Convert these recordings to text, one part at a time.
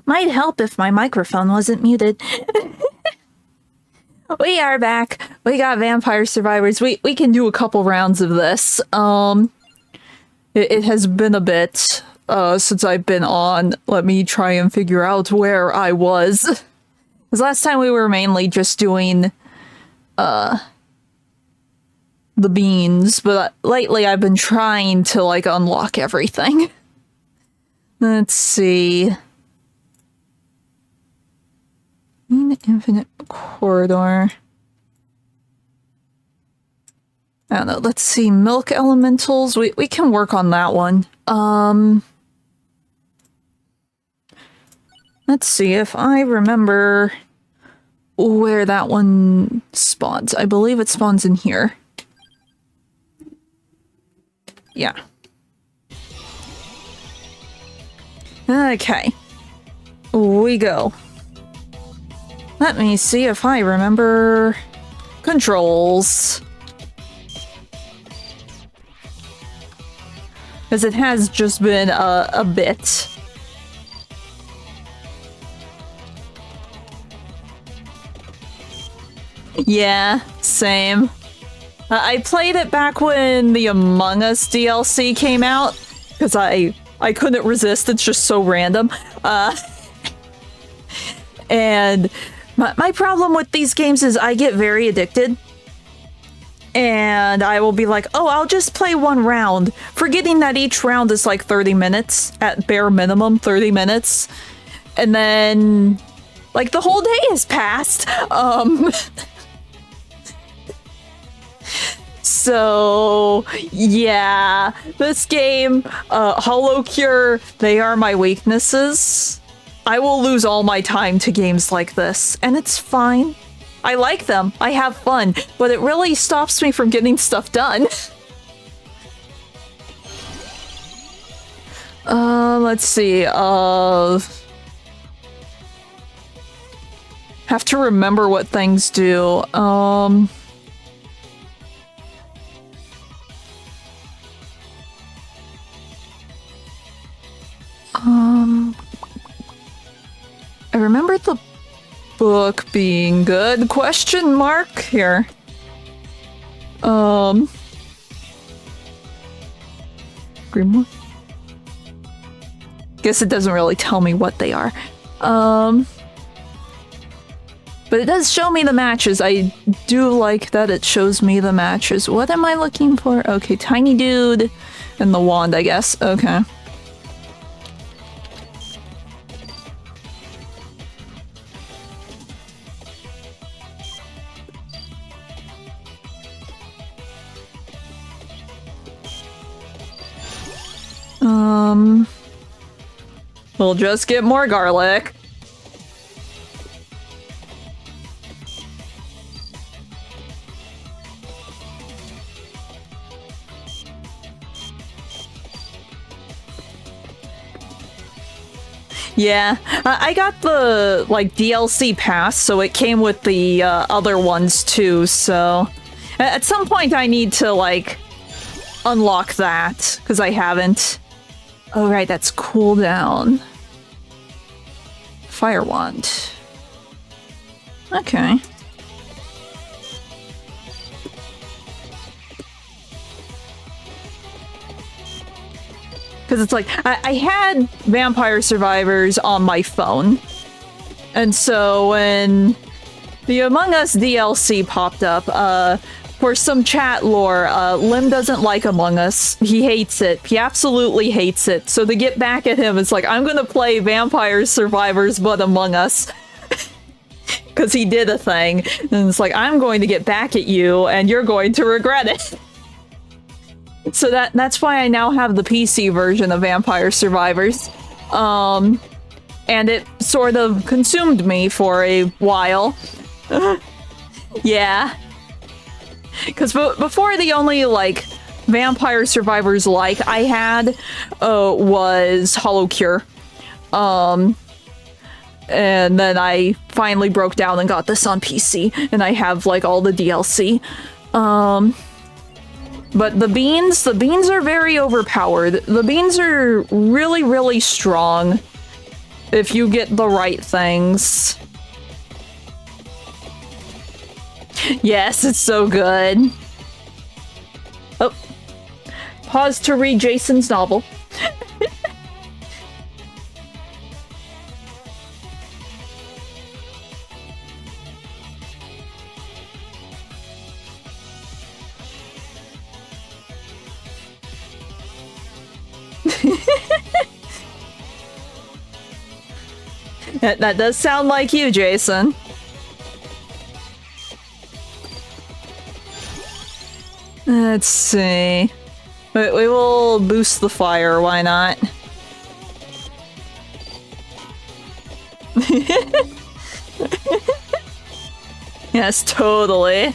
Might help if my microphone wasn't muted. We are back. We got Vampire Survivors. We can do a couple rounds of this. It has been a bit since I've been on. Let me try and figure out where I was. Because last time we were mainly just doing the beans, but lately I've been trying to like unlock everything. Let's see. Infinite corridor. I don't know. Let's see. Milk elementals. We can work on that one. Let's see if I remember where that one spawns. I believe it spawns in here. Yeah. Okay. We go. Let me see if I remember controls. Because it has just been a bit. Yeah, same. I played it back when the Among Us DLC came out, because I couldn't resist, it's just so random. And my problem with these games is I get very addicted. And I will be like, oh, I'll just play one round, forgetting that each round is like 30 minutes, at bare minimum 30 minutes. And then, like, the whole day has passed. So, yeah, this game, Hollow Cure, they are my weaknesses. I will lose all my time to games like this, and it's fine. I like them, I have fun, but it really stops me from getting stuff done. Let's see, have to remember what things do. I remember the book being good? Question mark here. Grimoire? Guess it doesn't really tell me what they are. But it does show me the matches. I do like that it shows me the matches. What am I looking for? Okay, tiny dude and the wand, I guess. Okay. We'll just get more garlic. Yeah, I got the, like, DLC pass, so it came with the other ones too, so at some point I need to, like, unlock that, because I haven't. Oh, right, that's cooldown. Fire wand. Okay. Because it's like, I had Vampire Survivors on my phone. And so when the Among Us DLC popped up, for some chat lore, Lim doesn't like Among Us. He hates it. He absolutely hates it. So to get back at him, it's like, I'm gonna play Vampire Survivors but Among Us. Because he did a thing. And it's like, I'm going to get back at you, and you're going to regret it. So that's why I now have the PC version of Vampire Survivors. And it sort of consumed me for a while. Yeah. Because before, the only, like, Vampire Survivors like I had was Hollow Cure. And then I finally broke down and got this on PC, and I have, like, all the DLC. But the beans are very overpowered. The beans are really, really strong. if you get the right things. Yes, it's so good. Oh. Pause to read Jason's novel. That does sound like you, Jason. Let's see. We will boost the fire, why not? Yes, totally.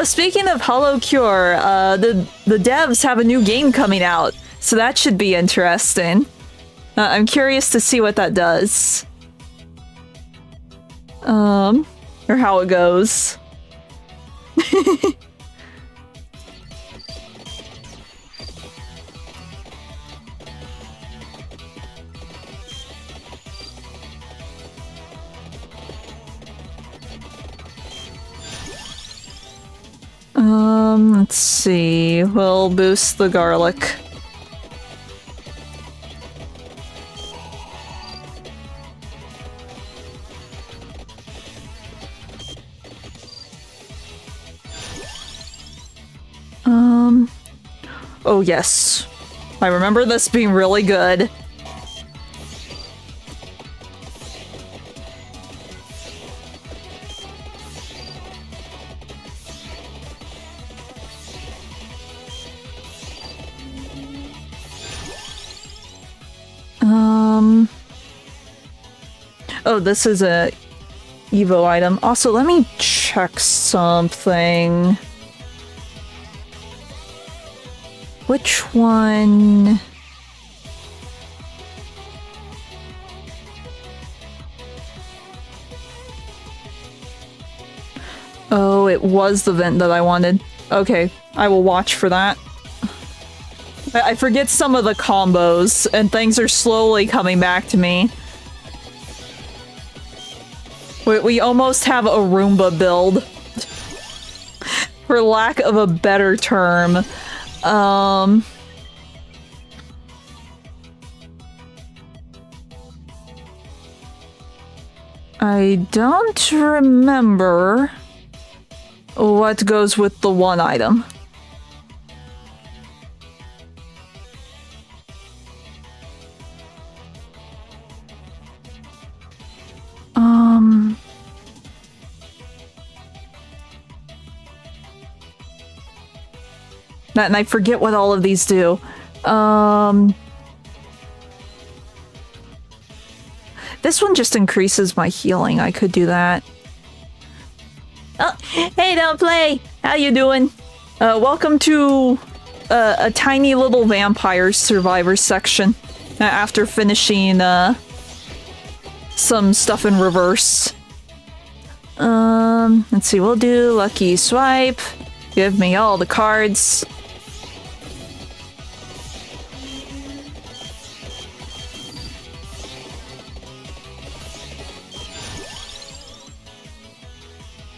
Speaking of Hollow Cure, the devs have a new game coming out, so that should be interesting. I'm curious to see what that does. Or how it goes. Let's see. We'll boost the garlic. Oh yes. I remember this being really good. Oh, this is a Evo item. Also, let me check something. Which one? Oh, it was the vent that I wanted. Okay, I will watch for that. I forget some of the combos, and things are slowly coming back to me. We almost have a Roomba build. For lack of a better term. I don't remember what goes with the one item. And I forget what all of these do. This one just increases my healing. I could do that. Oh, hey, don't play! How you doing? Welcome to a tiny little vampire survivor section. After finishing some stuff in reverse. Let's see, we'll do lucky swipe. Give me all the cards.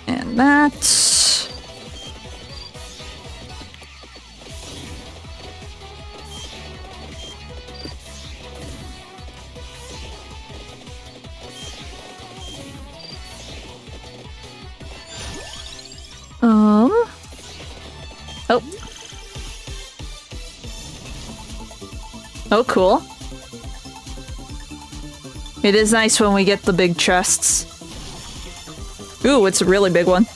And that. Oh. Oh, cool. It is nice when we get the big chests. Ooh, it's a really big one.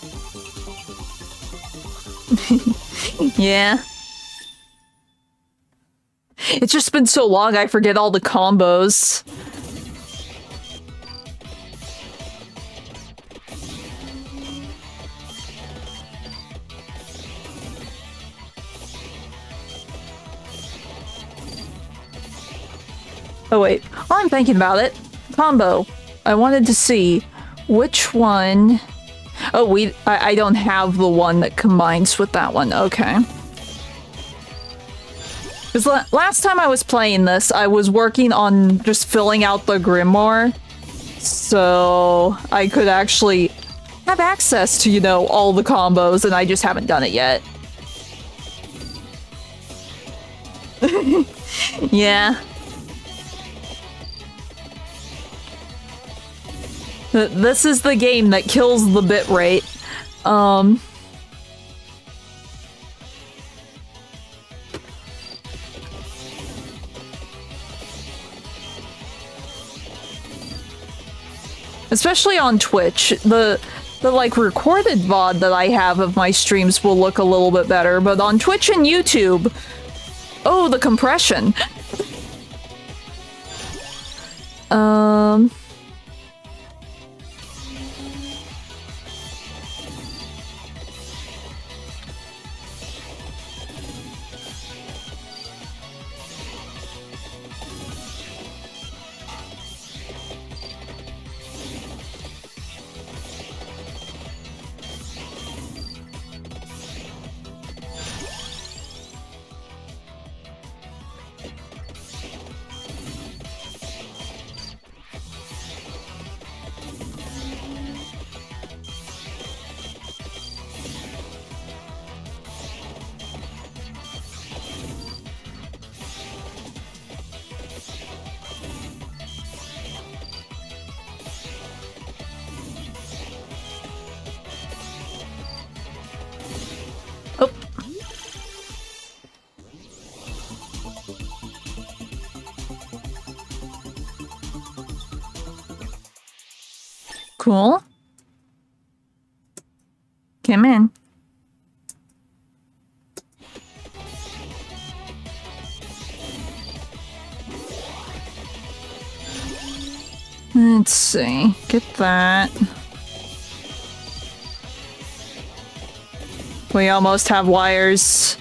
Yeah. It's just been so long, I forget all the combos. Oh wait, while I'm thinking about it, combo. I wanted to see which one. Oh, I don't have the one that combines with that one. Okay. Because last time I was playing this, I was working on just filling out the Grimoire, so I could actually have access to, you know, all the combos, and I just haven't done it yet. Yeah. This is the game that kills the bitrate. Especially on Twitch, the like recorded VOD that I have of my streams will look a little bit better, but on Twitch and YouTube, oh, the compression. Cool. Come in. Let's see. Get that. We almost have wires.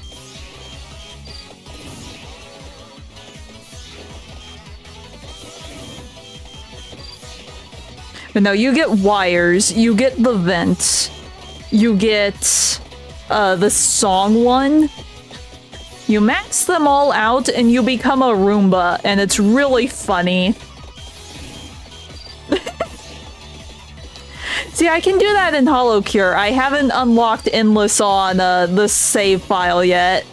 But no, you get wires, you get the vent, you get the song one. You max them all out and you become a Roomba, and it's really funny. See, I can do that in Hollow Cure. I haven't unlocked Endless on the save file yet.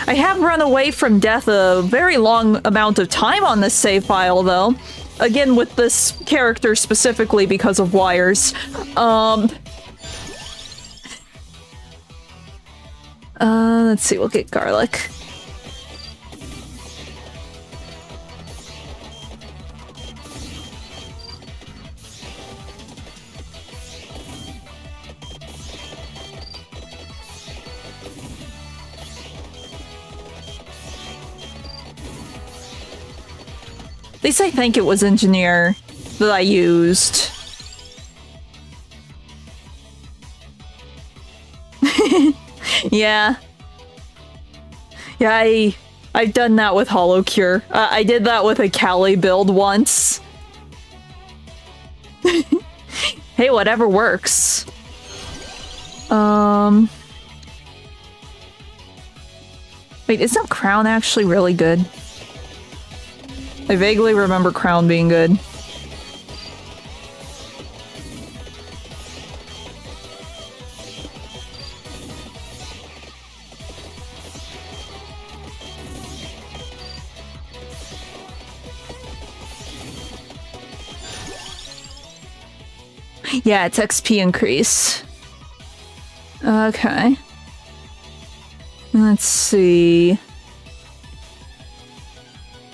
I have run away from death a very long amount of time on this save file, though. Again, with this character specifically because of wires. Let's see, we'll get garlic. At least I think it was Engineer that I used. Yeah. Yeah, I've done that with Hollow Cure. I did that with a Kali build once. Hey, whatever works. Wait, isn't Crown actually really good? I vaguely remember Crown being good. Yeah, it's XP increase. Okay. Let's see.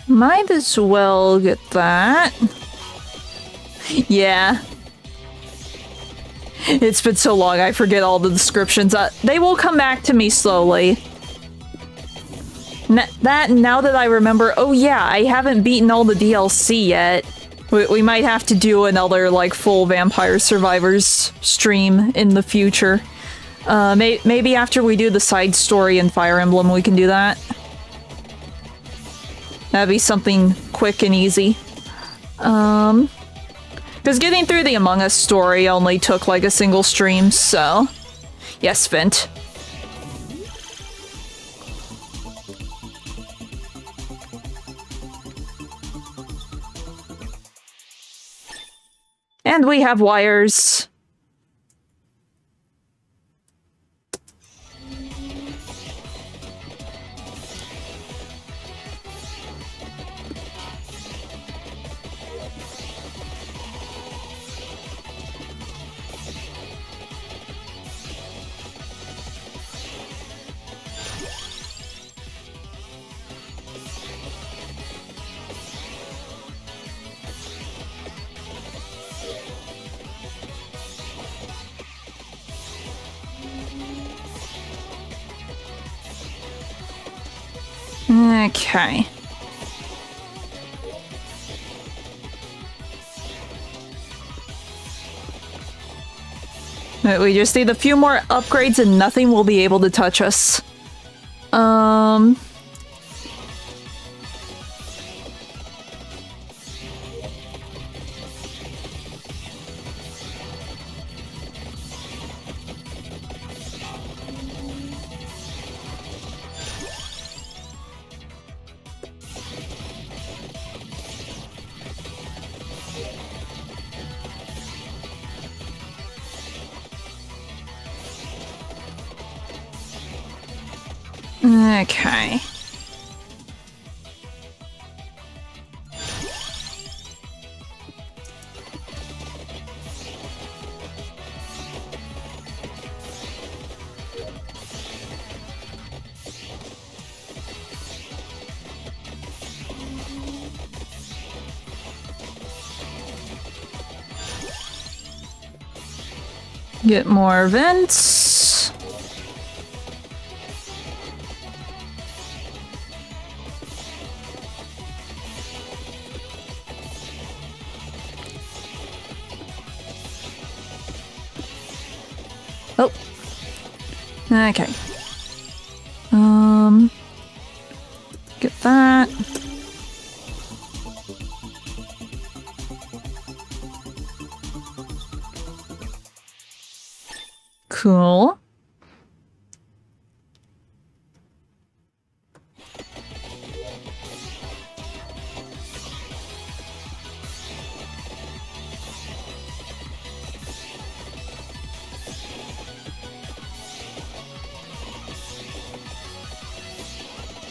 Might as well get that. Yeah. It's been so long, I forget all the descriptions. They will come back to me slowly. Now that I remember, oh yeah, I haven't beaten all the DLC yet. We might have to do another, like, full Vampire Survivors stream in the future. Maybe after we do the side story in Fire Emblem, we can do that. That'd be something quick and easy. Because Because getting through the Among Us story only took like a single stream, so... Yes, Vint. And we have wires. Okay. We just need a few more upgrades and nothing will be able to touch us. Okay. Get more vents. Oh. Okay. Get that. Cool.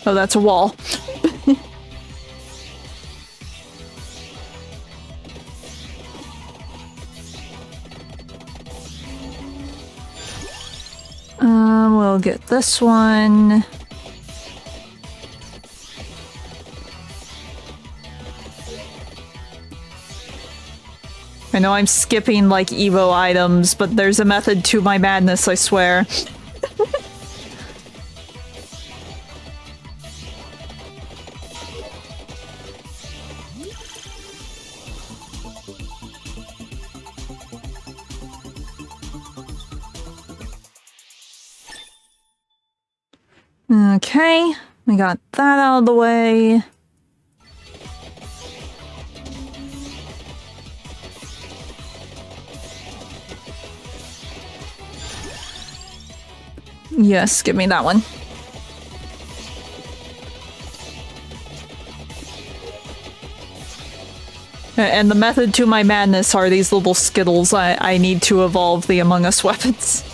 Oh, that's a wall. We'll get this one. I know I'm skipping, like, Evo items, but there's a method to my madness, I swear. Okay, we got that out of the way. Yes, give me that one. And the method to my madness are these little skittles. I need to evolve the Among Us weapons.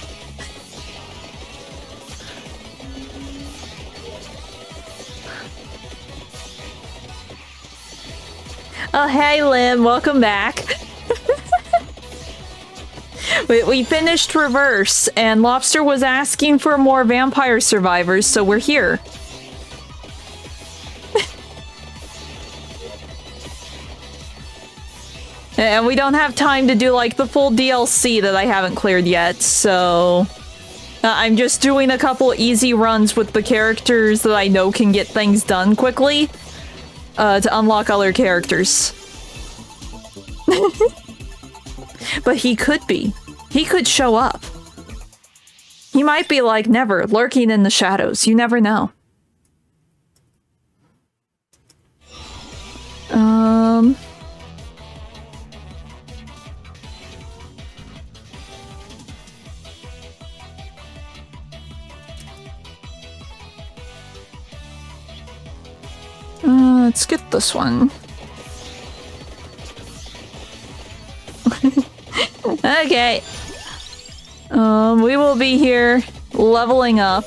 Oh, hey, Lim, welcome back. we finished Reverse, and Lobster was asking for more vampire survivors, so we're here. And we don't have time to do, like, the full DLC that I haven't cleared yet, so... I'm just doing a couple easy runs with the characters that I know can get things done quickly. To unlock other characters. But he could be. He could show up. He might be like Never, lurking in the shadows. You never know. Let's get this one. Okay. We will be here leveling up.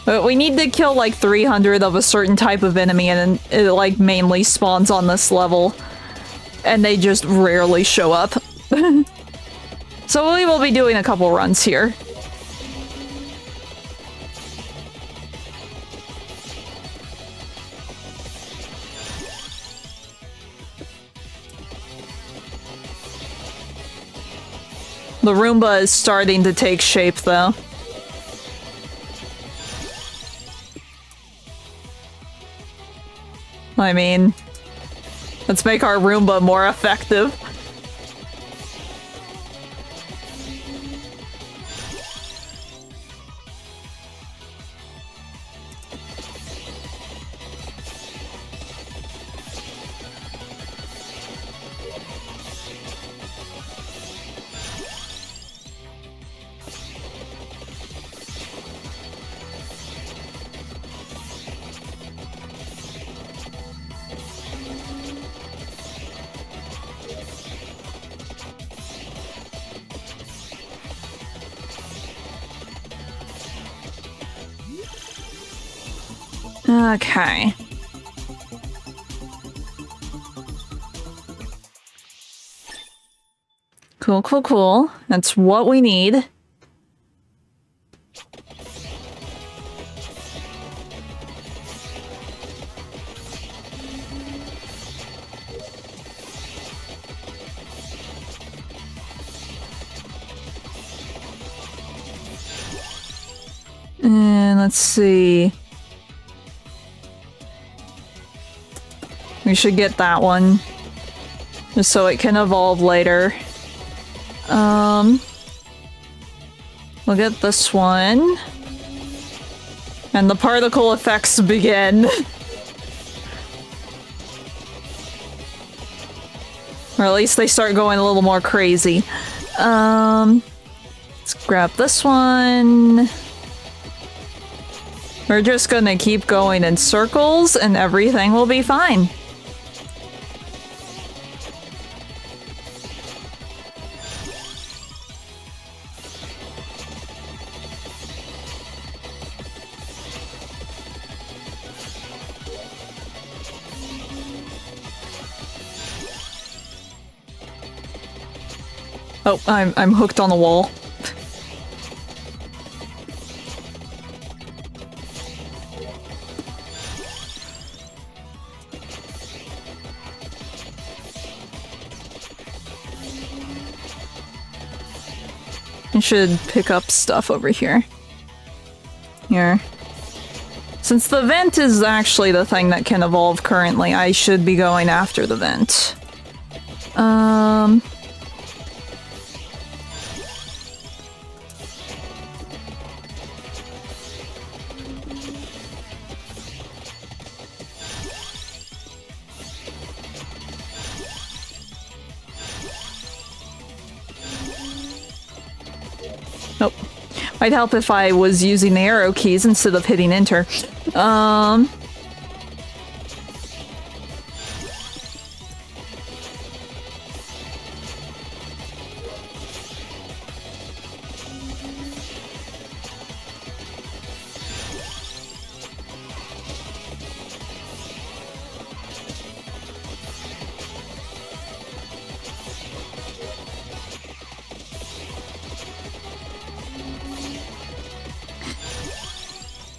But we need to kill like 300 of a certain type of enemy, and it like mainly spawns on this level. And they just rarely show up. So we will be doing a couple runs here. The Roomba is starting to take shape, though. I mean, let's make our Roomba more effective. Okay. Cool, cool, cool. That's what we need. And let's see. We should get that one. Just so it can evolve later. We'll get this one. And the particle effects begin. Or at least they start going a little more crazy. Let's grab this one. We're just gonna keep going in circles and everything will be fine. Oh, I'm hooked on the wall. I should pick up stuff over here. Here. Since the vent is actually the thing that can evolve currently, I should be going after the vent. Nope. Might help if I was using the arrow keys instead of hitting enter. Oh,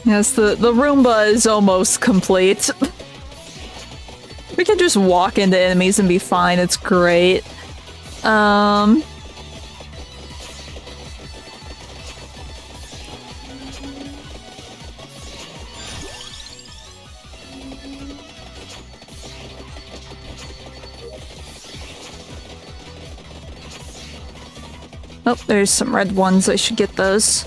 yes, the Roomba is almost complete. We can just walk into enemies and be fine, it's great. Oh, there's some red ones, I should get those.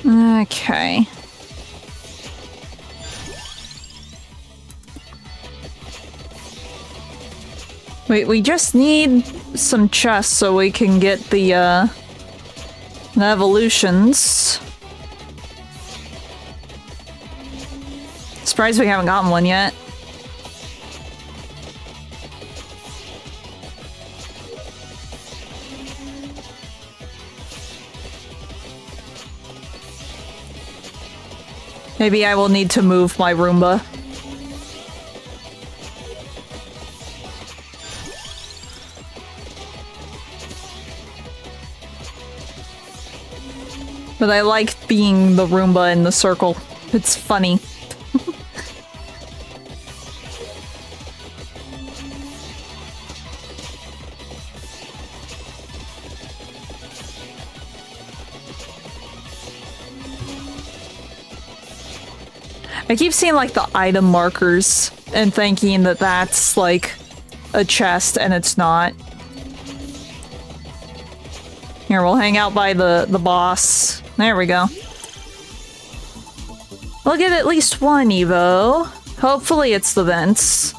Okay. Wait, we just need some chests so we can get the evolutions. Surprised we haven't gotten one yet. Maybe I will need to move my Roomba. But I like being the Roomba in the circle. It's funny. I keep seeing like the item markers and thinking that that's like a chest and it's not. Here, we'll hang out by the boss. There we go. We'll get at least one Evo. Hopefully it's the vents.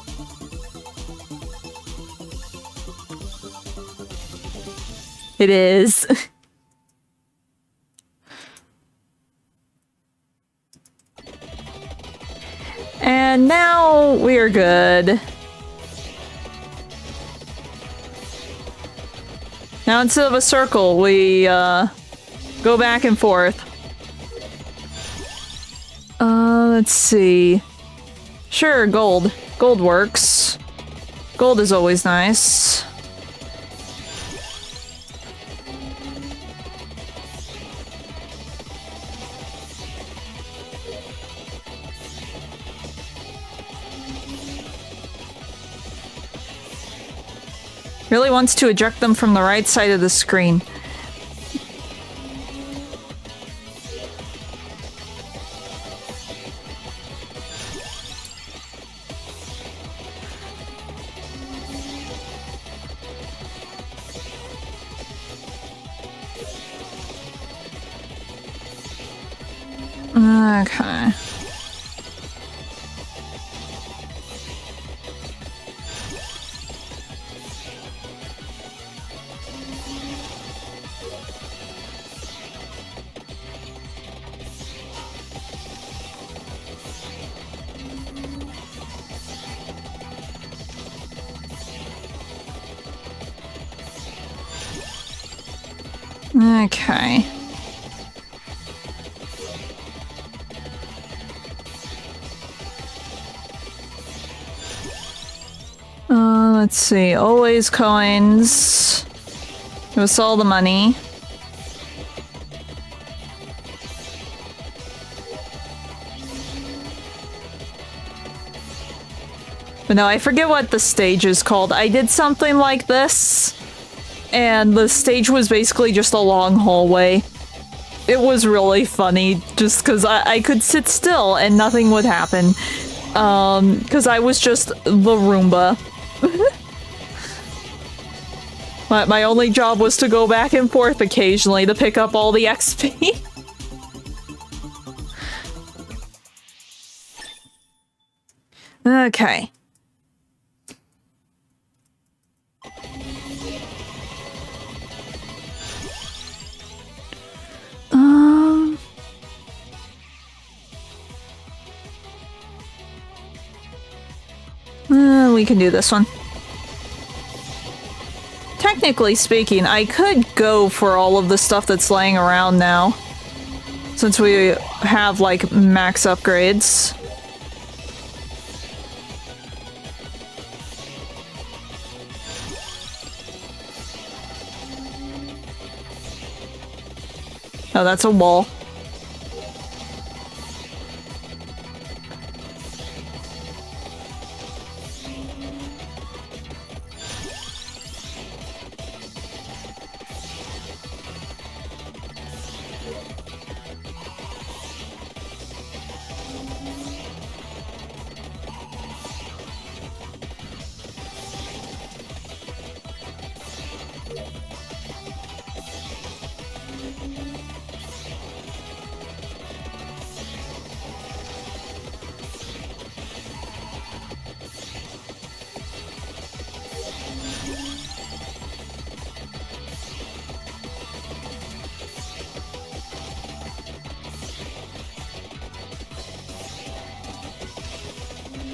It is. And now we're good. Now instead of a circle, we go back and forth. Let's see. Sure, gold. Gold works. Gold is always nice. Really wants to eject them from the right side of the screen. Okay. Okay. Let's see. Always coins. Give us all the money. But no, I forget what the stage is called. I did something like this, and the stage was basically just a long hallway. It was really funny, just because I could sit still and nothing would happen. Because I was just the Roomba. My only job was to go back and forth occasionally to pick up all the XP. Okay. We can do this one. Technically speaking, I could go for all of the stuff that's laying around now, since we have, like, max upgrades. Oh, that's a wall.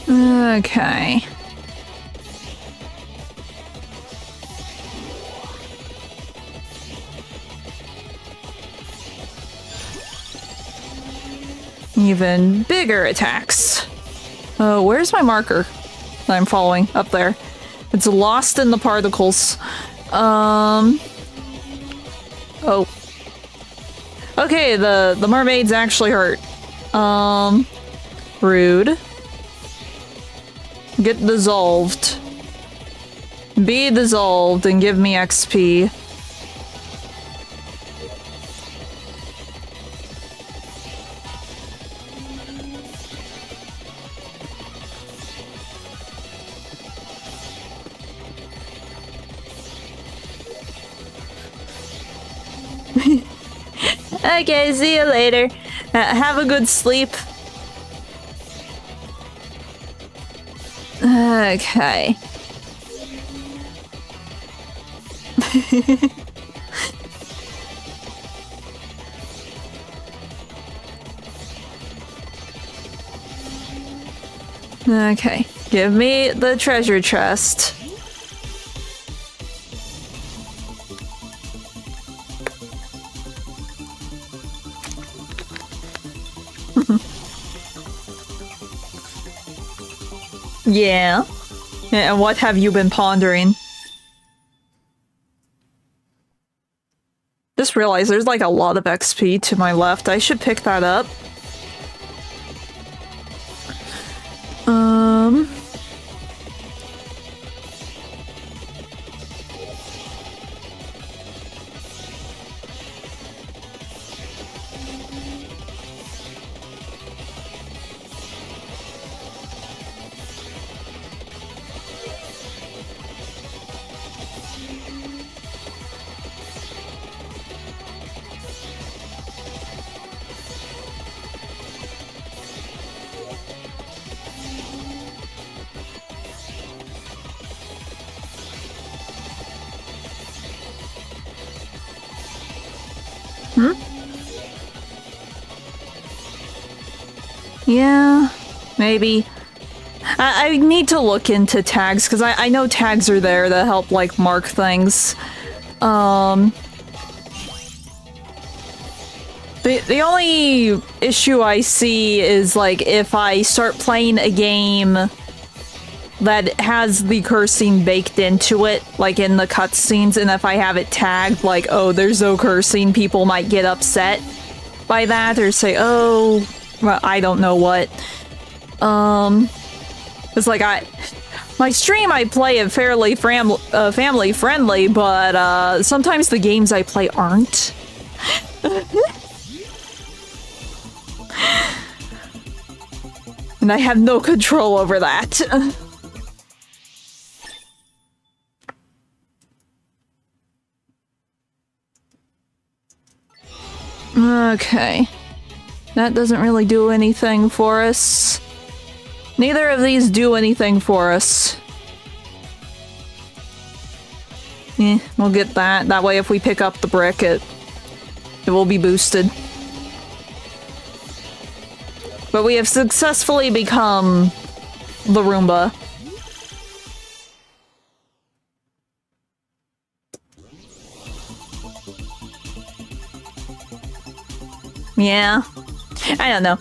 Okay. Even bigger attacks. Oh, where's my marker that I'm following? Up there. It's lost in the particles. Oh. Okay, the mermaids actually hurt. Rude. Get dissolved. Be dissolved and give me XP. Okay, see you later. Have a good sleep. Okay. Okay, give me the treasure chest. Yeah. And what have you been pondering? Just realized there's like a lot of XP to my left. I should pick that up. Yeah, maybe. I need to look into tags, because I know tags are there to help, like, mark things. The only issue I see is, like, if I start playing a game that has the cursing baked into it, like in the cutscenes, and if I have it tagged, like, oh, there's no cursing, people might get upset by that, or say, oh... well, I don't know what. It's like my stream I play it fairly family friendly, but sometimes the games I play aren't. And I have no control over that. Okay. That doesn't really do anything for us. Neither of these do anything for us. We'll get that. That way if we pick up the brick, it will be boosted. But we have successfully become the Roomba. Yeah. I don't know.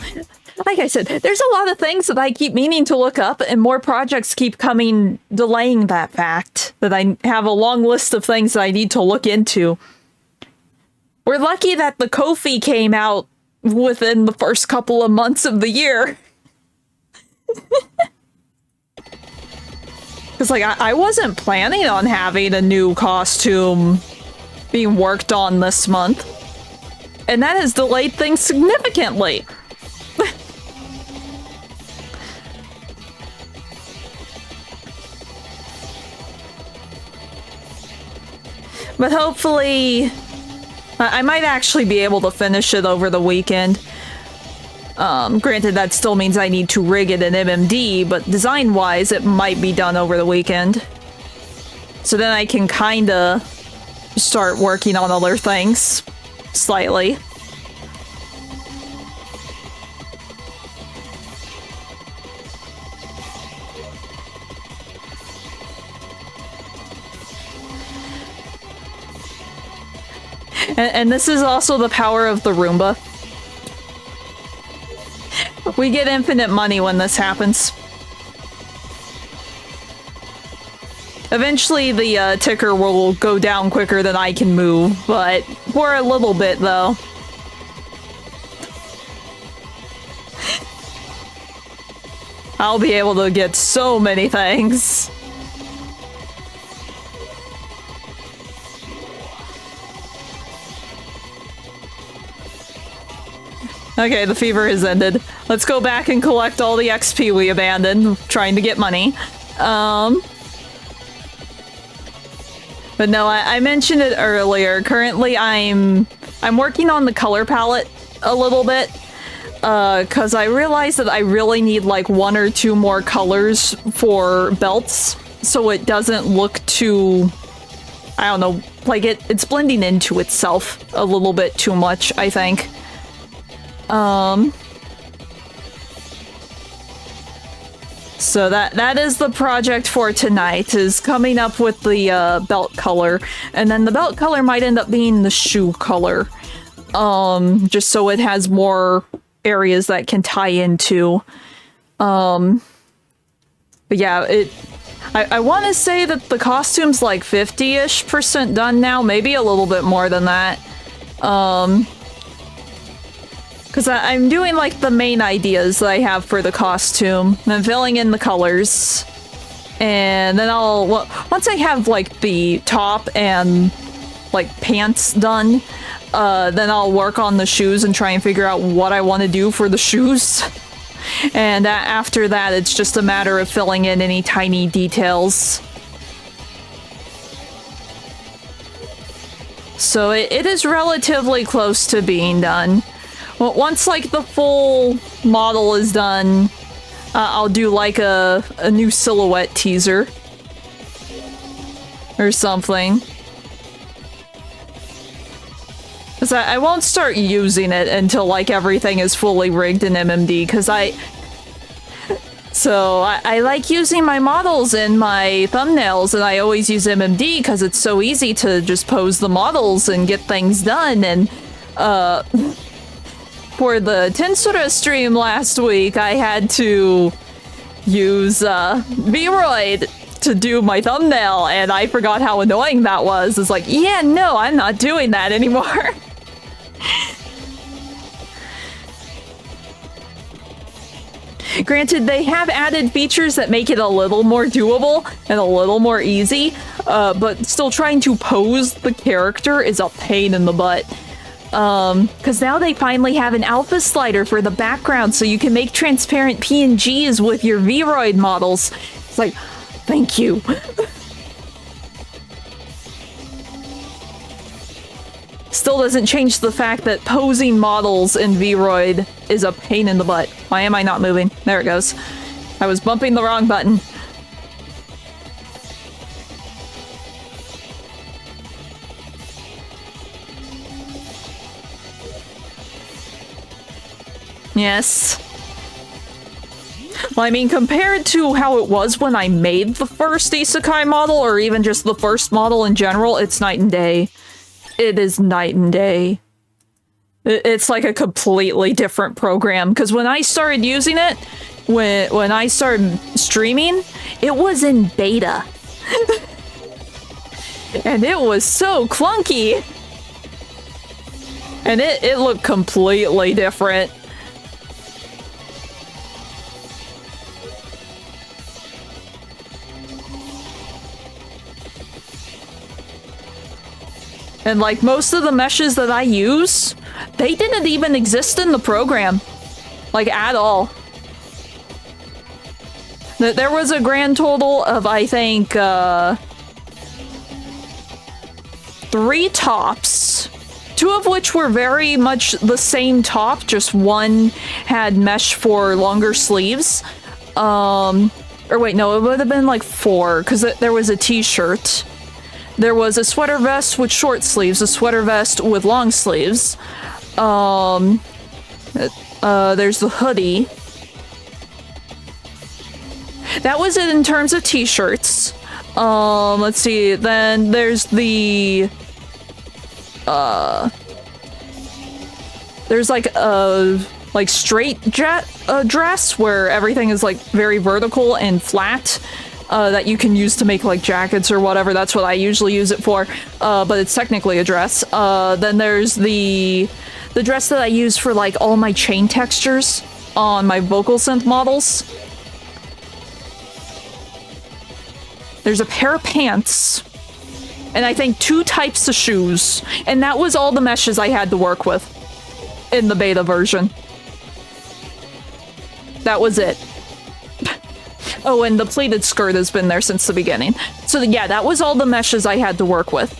Like I said, there's a lot of things that I keep meaning to look up, and more projects keep coming, delaying that fact. That I have a long list of things that I need to look into. We're lucky that the Ko-fi came out within the first couple of months of the year. Because, like, I wasn't planning on having a new costume being worked on this month. And that has delayed things significantly. But hopefully, I might actually be able to finish it over the weekend. Granted, that still means I need to rig it in MMD, but design-wise, it might be done over the weekend. So then I can kinda start working on other things. Slightly. And this is also the power of the Roomba. We get infinite money when this happens. Eventually the ticker will go down quicker than I can move, but for a little bit though. I'll be able to get so many things. Okay, the fever has ended. Let's go back and collect all the XP we abandoned, trying to get money. But no, I mentioned it earlier. Currently, I'm working on the color palette a little bit. Because I realized that I really need like 1 or 2 more colors for belts, so it doesn't look too, I don't know, like it's blending into itself a little bit too much, I think. So that is the project for tonight, is coming up with the belt color, and then the belt color might end up being the shoe color, just so it has more areas that can tie into. But yeah, I want to say that the costume's like 50-ish% done now, maybe a little bit more than that. Because I'm doing like the main ideas that I have for the costume, and I'm filling in the colors. And then once I have like the top and like pants done, then I'll work on the shoes and try and figure out what I want to do for the shoes. And after that, it's just a matter of filling in any tiny details. So it is relatively close to being done. Well, once like the full model is done, I'll do like a new silhouette teaser or something. Because I won't start using it until like everything is fully rigged in MMD, because I like using my models in my thumbnails, and I always use MMD because it's so easy to just pose the models and get things done. And for the Tensura stream last week, I had to use Vroid to do my thumbnail, and I forgot how annoying that was. It's like, yeah, no, I'm not doing that anymore. Granted, they have added features that make it a little more doable and a little more easy, but still trying to pose the character is a pain in the butt. Because now they finally have an alpha slider for the background, so you can make transparent PNGs with your Vroid models. It's like, thank you. Still doesn't change the fact that posing models in Vroid is a pain in the butt. Why am I not moving? There it goes. I was bumping the wrong button. Yes. Well, I mean, compared to how it was when I made the first isekai model, or even just the first model in general, it's night and day. It is night and day. It's like a completely different program, because when I started using it, when I started streaming, it was in beta. And it was so clunky. And it looked completely different. And like most of the meshes that I use, they didn't even exist in the program. Like at all. There was a grand total of, I think, 3 tops. 2 of which were very much the same top, just one had mesh for longer sleeves. Or wait, no, it would have been like 4, because there was a t-shirt. There was a sweater vest with short sleeves, a sweater vest with long sleeves. There's the hoodie. That was it in terms of t-shirts. Let's see, then there's the there's like a straight jet dress where everything is like very vertical and flat. That you can use to make like jackets or whatever. That's what I usually use it for. But it's technically a dress. Then there's the dress that I use for like all my chain textures on my vocal synth models. There's a pair of pants. And I think 2 types of shoes. And that was all the meshes I had to work with in the beta version. That was it. Oh, and the pleated skirt has been there since the beginning. So yeah, that was all the meshes I had to work with.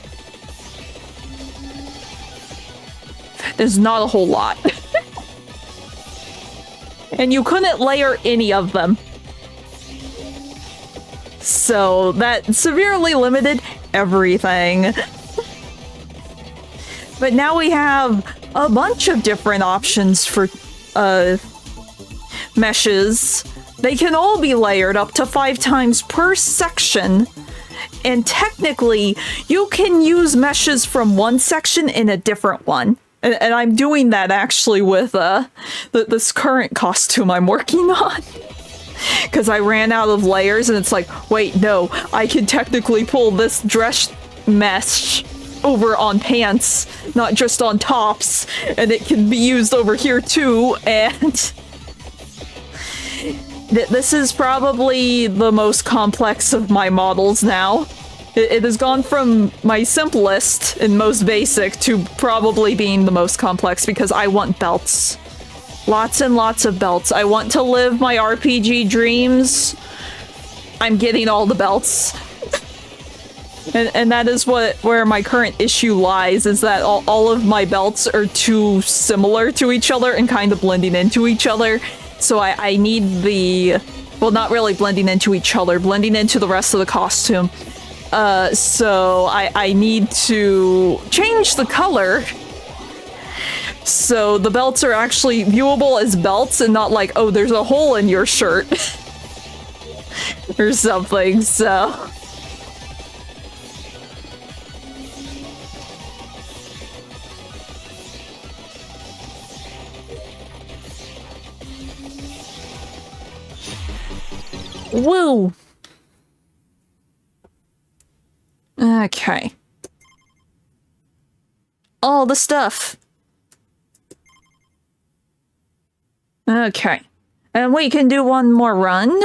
There's not a whole lot. And you couldn't layer any of them. So that severely limited everything. But now we have a bunch of different options for meshes. They can all be layered up to 5 times per section. And technically, you can use meshes from one section in a different one. And I'm doing that actually with this current costume I'm working on. Because I ran out of layers and it's like, wait, no, I can technically pull this dress mesh over on pants, not just on tops. And it can be used over here too, and... This is probably the most complex of my models now. It has gone from my simplest and most basic to probably being the most complex because I want belts. Lots and lots of belts. I want to live my RPG dreams. I'm getting all the belts. And that is where my current issue lies, is that all of my belts are too similar to each other and kind of blending into each other. So I need the... Well, not really blending into each other, blending into the rest of the costume. So I need to change the color. So the belts are actually viewable as belts and not like, oh, there's a hole in your shirt. Or something, so... Woo! Okay. All the stuff. Okay. And we can do one more run.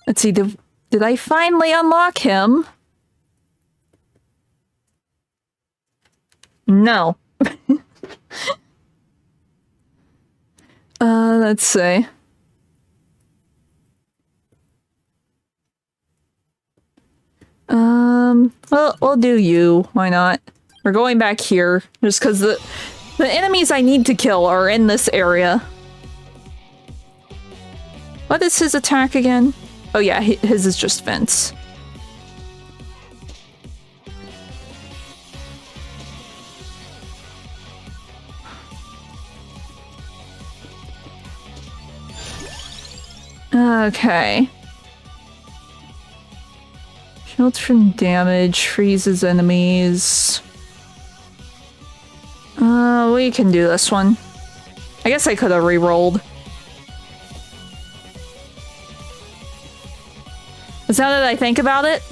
Let's see, did I finally unlock him? No. Let's see. Well, we'll do you. Why not? We're going back here, just because the enemies I need to kill are in this area. What is his attack again? Oh yeah, his is just fence. Okay. Shields from damage, freezes enemies. We can do this one. I guess I could have re-rolled. But now that I think about it,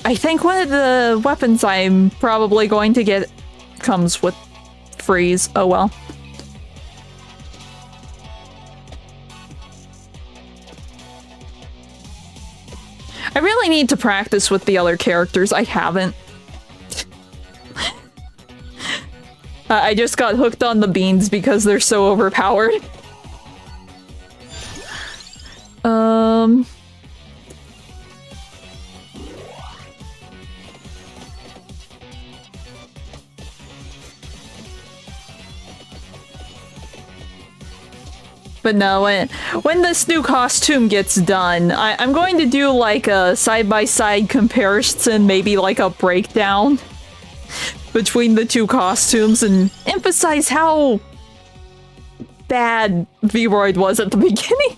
I think one of the weapons I'm probably going to get comes with freeze. Oh well. I really need to practice with the other characters. I haven't. I just got hooked on the beans because they're so overpowered. But no, when this new costume gets done, I'm going to do like a side-by-side comparison, maybe like a breakdown between the two costumes and emphasize how bad V-Roid was at the beginning.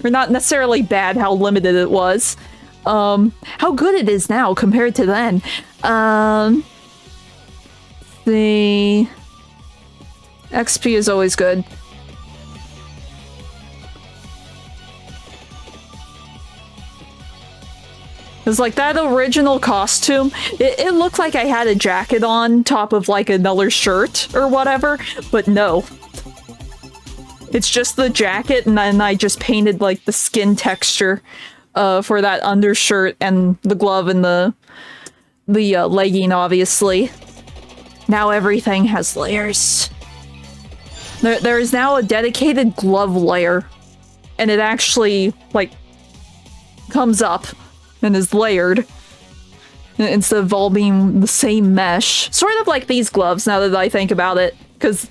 Or not necessarily bad, how limited it was. how good it is now compared to then. The XP is always good. It's like that original costume, it looked like I had a jacket on top of like another shirt or whatever, but no. It's just the jacket, and then I just painted like the skin texture for that undershirt and the glove and the legging, obviously. Now everything has layers. There is now a dedicated glove layer, and it actually like comes up and is layered instead of all being the same mesh. Sort of like these gloves, now that I think about it, because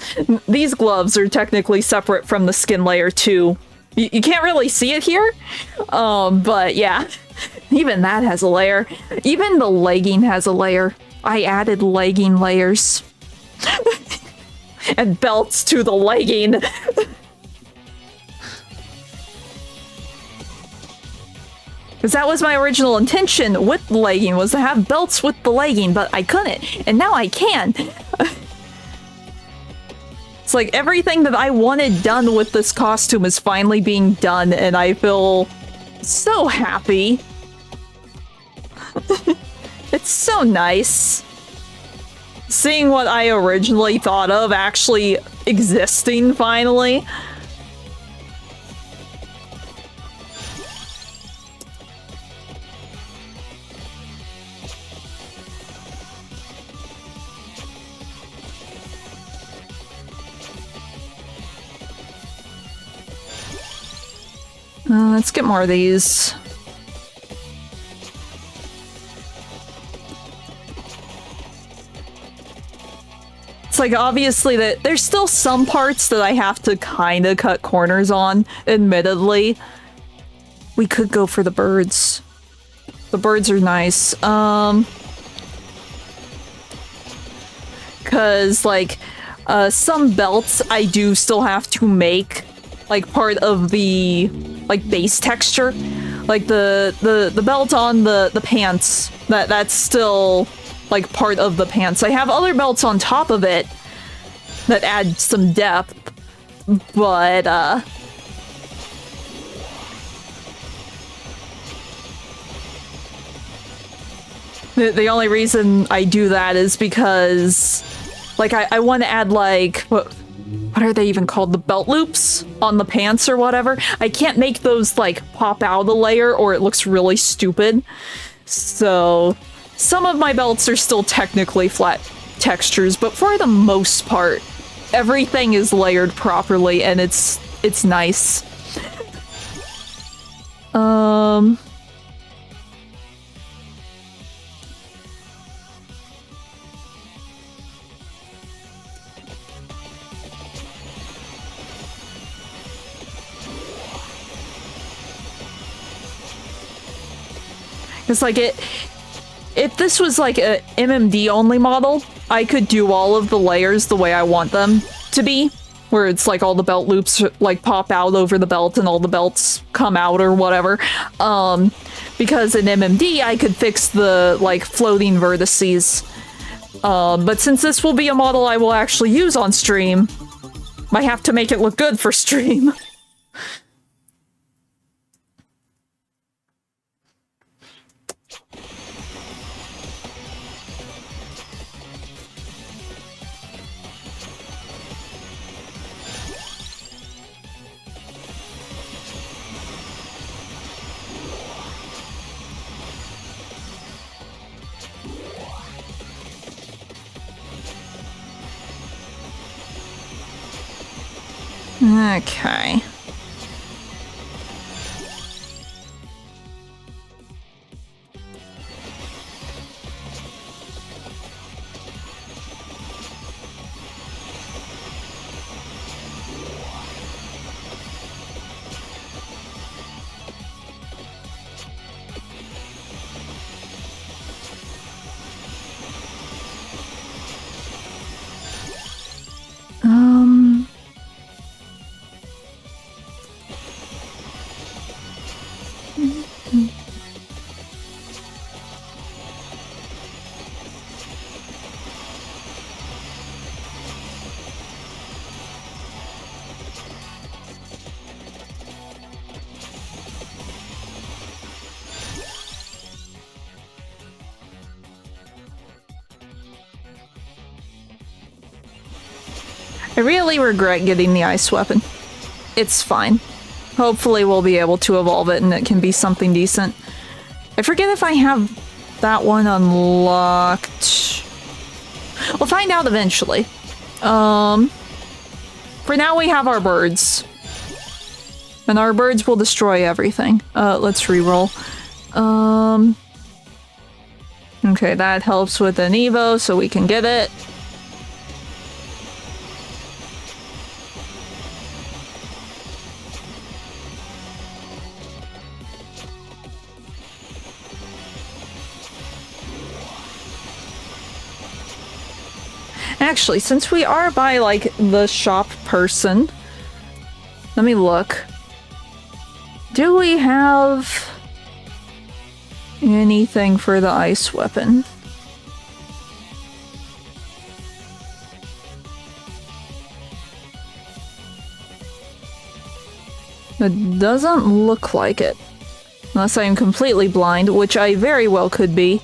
these gloves are technically separate from the skin layer too. You can't really see it here, but yeah, even that has a layer. Even the legging has a layer. I added legging layers. And belts to the legging. Because that was my original intention with the legging, was to have belts with the legging, but I couldn't, and now I can. It's like everything that I wanted done with this costume is finally being done, and I feel so happy. It's so nice. Seeing what I originally thought of actually existing finally. Let's get more of these. It's like, obviously, that there's still some parts that I have to kind of cut corners on, admittedly. We could go for the birds. The birds are nice. Because, like, some belts I do still have to make, like, part of the, like, base texture. Like, the belt on the pants, that's still, like, part of the pants. I have other belts on top of it that add some depth, but, the only reason I do that is because, like, I want to add, like, what are they even called? The belt loops on the pants or whatever. I can't make those, like, pop out a layer or it looks really stupid. So some of my belts are still technically flat textures, but for the most part, everything is layered properly and it's nice. It's like if this was like a MMD only model, I could do all of the layers the way I want them to be, where it's like all the belt loops like pop out over the belt and all the belts come out or whatever. Because in MMD I could fix the like floating vertices. But since this will be a model I will actually use on stream, I have to make it look good for stream. Okay. I really regret getting the ice weapon. It's fine. Hopefully we'll be able to evolve it and it can be something decent. I forget if I have that one unlocked. We'll find out eventually. For now we have our birds. And our birds will destroy everything. Let's reroll. Okay, that helps with an Evo, so we can get it. Actually, since we are by, like, the shop person, let me look. Do we have anything for the ice weapon? It doesn't look like it. Unless I am completely blind, which I very well could be.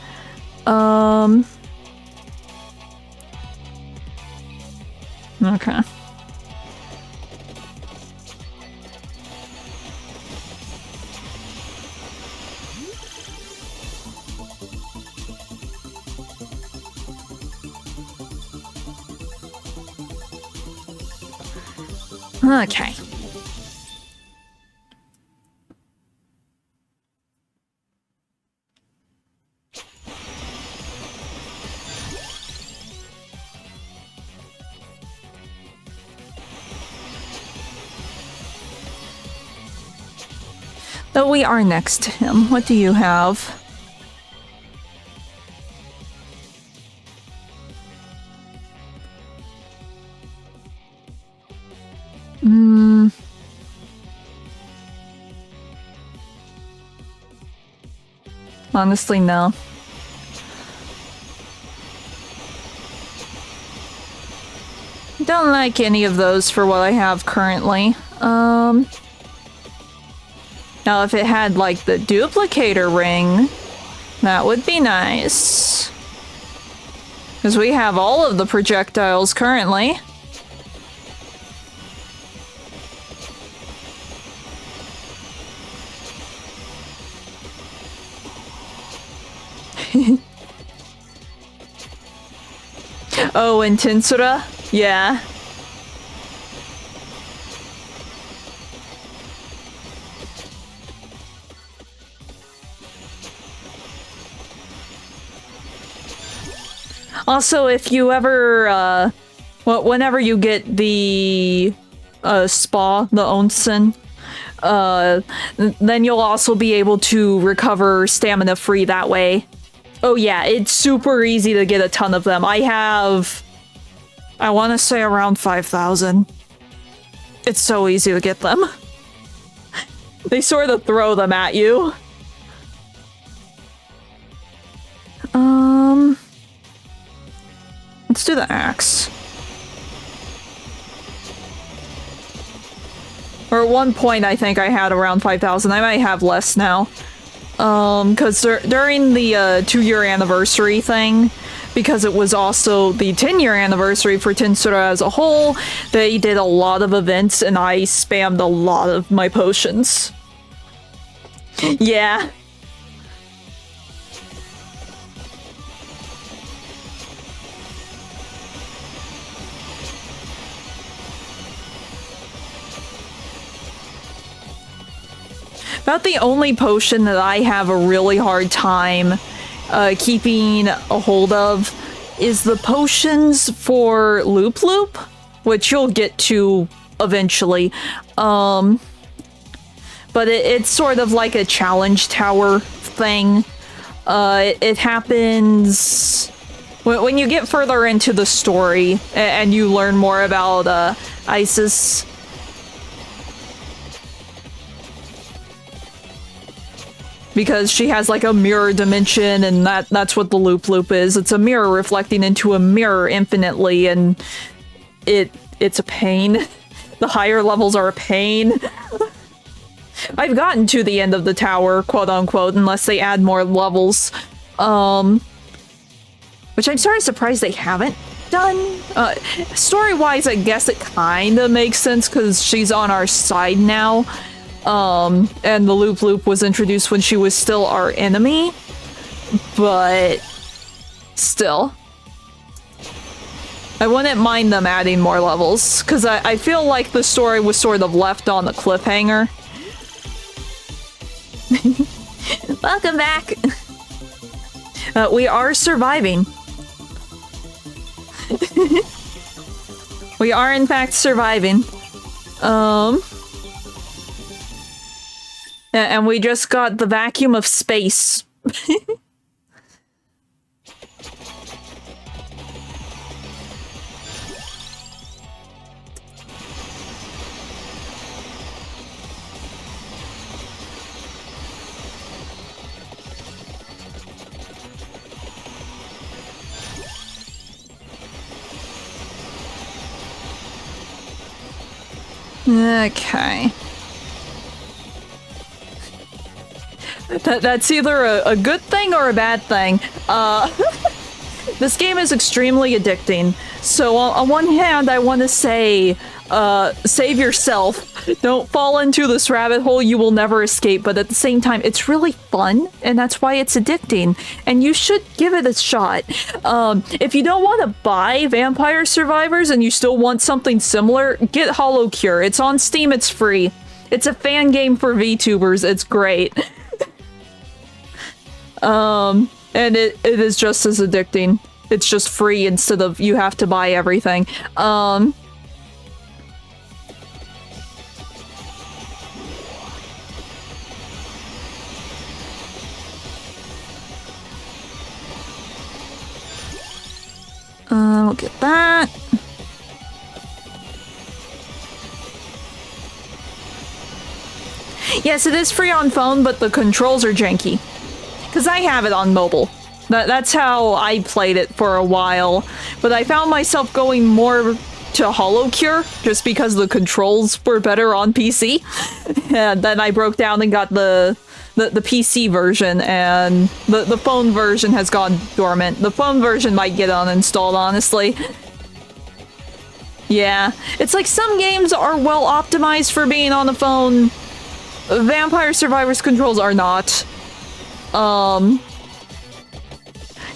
Okay. Okay. Though we are next to him, what do you have? Honestly, no. Don't like any of those for what I have currently. Now if it had, like, the duplicator ring, that would be nice. Because we have all of the projectiles currently. Oh, and Tensura? Yeah. Also, if you ever, whenever you get the, spa, the onsen, then you'll also be able to recover stamina free that way. Oh yeah, it's super easy to get a ton of them. I have, I want to say around 5,000. It's so easy to get them. They sort of throw them at you. Let's do the axe. Or at one point I think I had around 5,000. I might have less now. Because during the 2-year anniversary thing, because it was also the 10-year anniversary for Tensura as a whole, they did a lot of events and I spammed a lot of my potions. Yeah. About the only potion that I have a really hard time keeping a hold of is the potions for Loop Loop, which you'll get to eventually. But it's sort of like a challenge tower thing. It happens when you get further into the story and you learn more about Isis. Because she has like a mirror dimension and that's what the Loop Loop is. It's a mirror reflecting into a mirror infinitely and it's a pain. The higher levels are a pain. I've gotten to the end of the tower, quote unquote, unless they add more levels. Which I'm sort of surprised they haven't. done. Story-wise, I guess it kind of makes sense because she's on our side now. And the Loop Loop was introduced when she was still our enemy. But still. I wouldn't mind them adding more levels, because I feel like the story was sort of left on the cliffhanger. Welcome back! We are surviving. We are in fact surviving. And we just got the vacuum of space. Okay. That's either a good thing or a bad thing. This game is extremely addicting. So on one hand, I want to say, save yourself. Don't fall into this rabbit hole you will never escape. But at the same time, it's really fun, and that's why it's addicting. And you should give it a shot. If you don't want to buy Vampire Survivors and you still want something similar, get Hollow Cure. It's on Steam, it's free. It's a fan game for VTubers, it's great. And it is just as addicting. It's just free instead of you have to buy everything. We'll get that. Yes, it is free on phone, but the controls are janky. Because I have it on mobile. That's how I played it for a while. But I found myself going more to Hollow Cure, just because the controls were better on PC. And then I broke down and got the PC version, and the phone version has gone dormant. The phone version might get uninstalled, honestly. Yeah, it's like some games are well optimized for being on the phone. Vampire Survivors controls are not.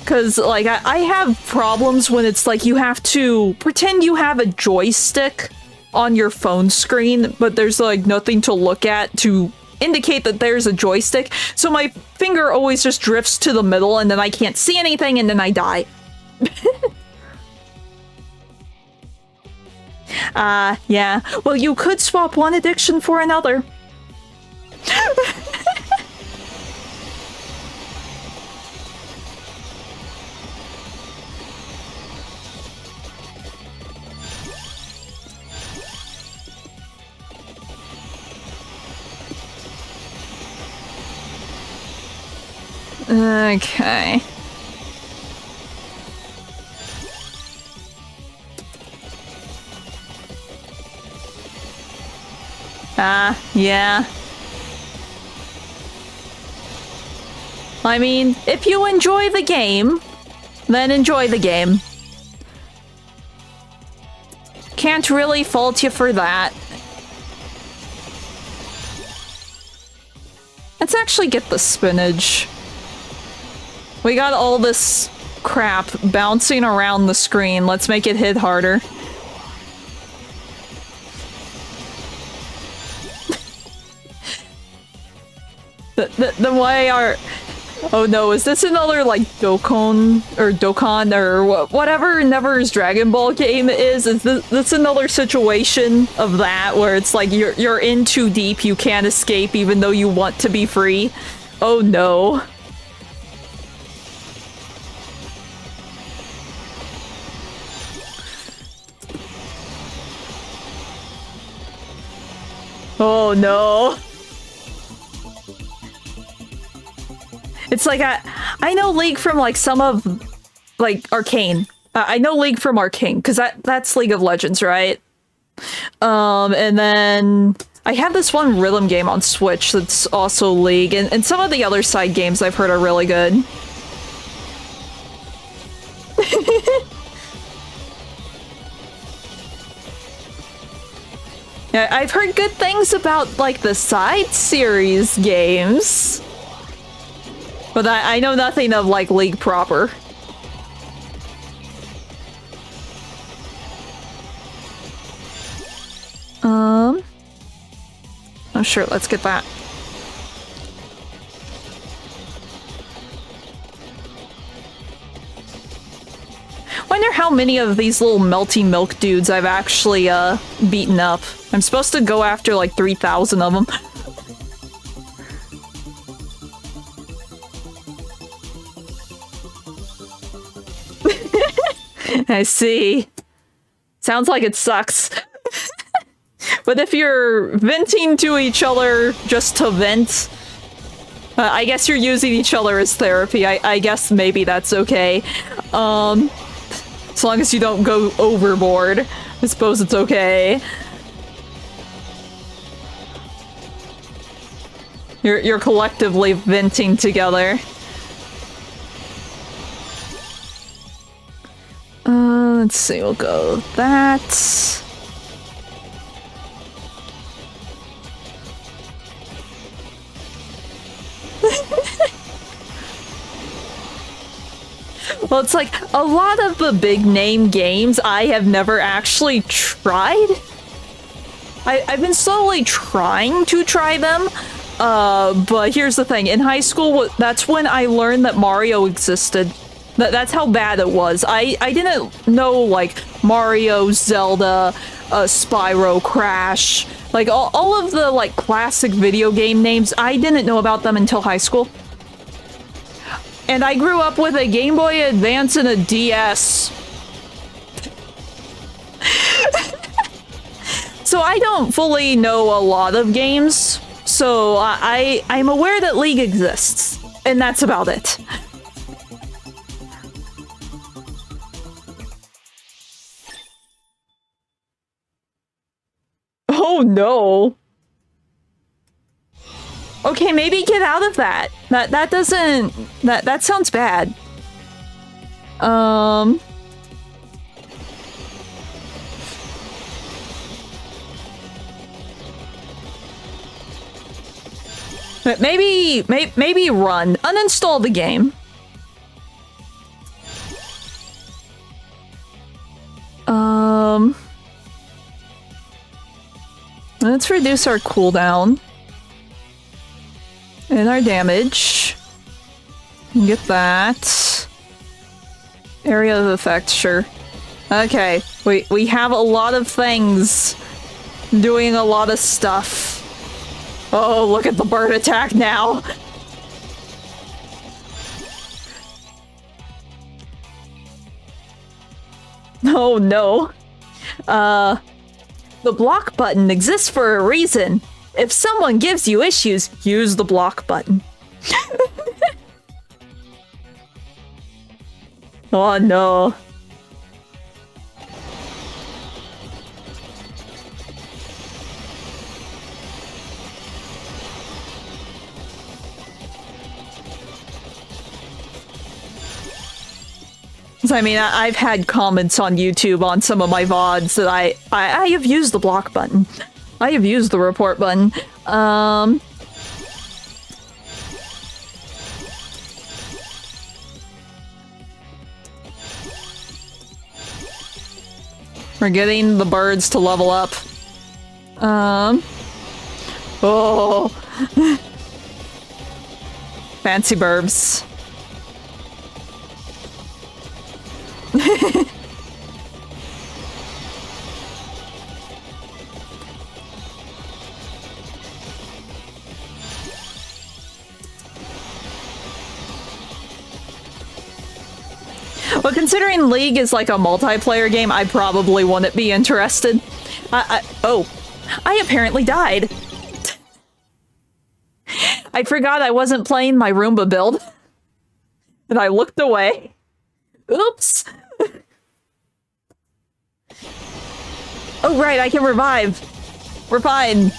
Cause like I have problems when it's like you have to pretend you have a joystick on your phone screen, but there's like nothing to look at to indicate that there's a joystick. So my finger always just drifts to the middle and then I can't see anything and then I die. Yeah. Well, you could swap one addiction for another. Okay. Yeah. I mean, if you enjoy the game, then enjoy the game. Can't really fault you for that. Let's actually get the spinach. We got all this crap bouncing around the screen. Let's make it hit harder. The way our... Oh no, is this another like Dokkan or whatever Never's Dragon Ball game is? Is this another situation of that where it's like you're in too deep, you can't escape even though you want to be free? Oh no. Oh no. It's like I know League from like some of like Arcane. I know League from Arcane because that's League of Legends, right? And then I have this one rhythm game on Switch that's also League, and some of the other side games I've heard are really good. Yeah, I've heard good things about, like, the side series games. But I know nothing of, like, League proper. Oh, sure, let's get that. Wonder how many of these little melty milk dudes I've actually, beaten up. I'm supposed to go after, like, 3,000 of them. I see. Sounds like it sucks. But if you're venting to each other just to vent, I guess you're using each other as therapy. I guess maybe that's okay. As long as you don't go overboard, I suppose it's okay. You're collectively venting together. Let's see, we'll go that. Well, it's like a lot of the big name games I have never actually tried. I've been slowly trying to try them, but here's the thing. In high school, that's when I learned that Mario existed. That's how bad it was. I didn't know, like, Mario, Zelda, Spyro, Crash, like, all of the, like, classic video game names, I didn't know about them until high school. And I grew up with a Game Boy Advance and a DS. So I don't fully know a lot of games, so I'm aware that League exists, and that's about it. Oh no. Okay, maybe get out of that. That doesn't... That sounds bad. Maybe run. Uninstall the game. Let's reduce our cooldown. And our damage. Get that. Area of effect, sure. Okay, we have a lot of things. Doing a lot of stuff. Oh, look at the bird attack now. Oh no. The block button exists for a reason. If someone gives you issues, use the block button. Oh no. I mean, I've had comments on YouTube on some of my VODs that I have used the block button. I have used the report button. We're getting the birds to level up. Oh. Fancy burbs. Well, considering League is like a multiplayer game, I probably wouldn't be interested. Oh, I apparently died. I forgot I wasn't playing my Roomba build. And I looked away. Oops. Oh, right, I can revive. We're fine.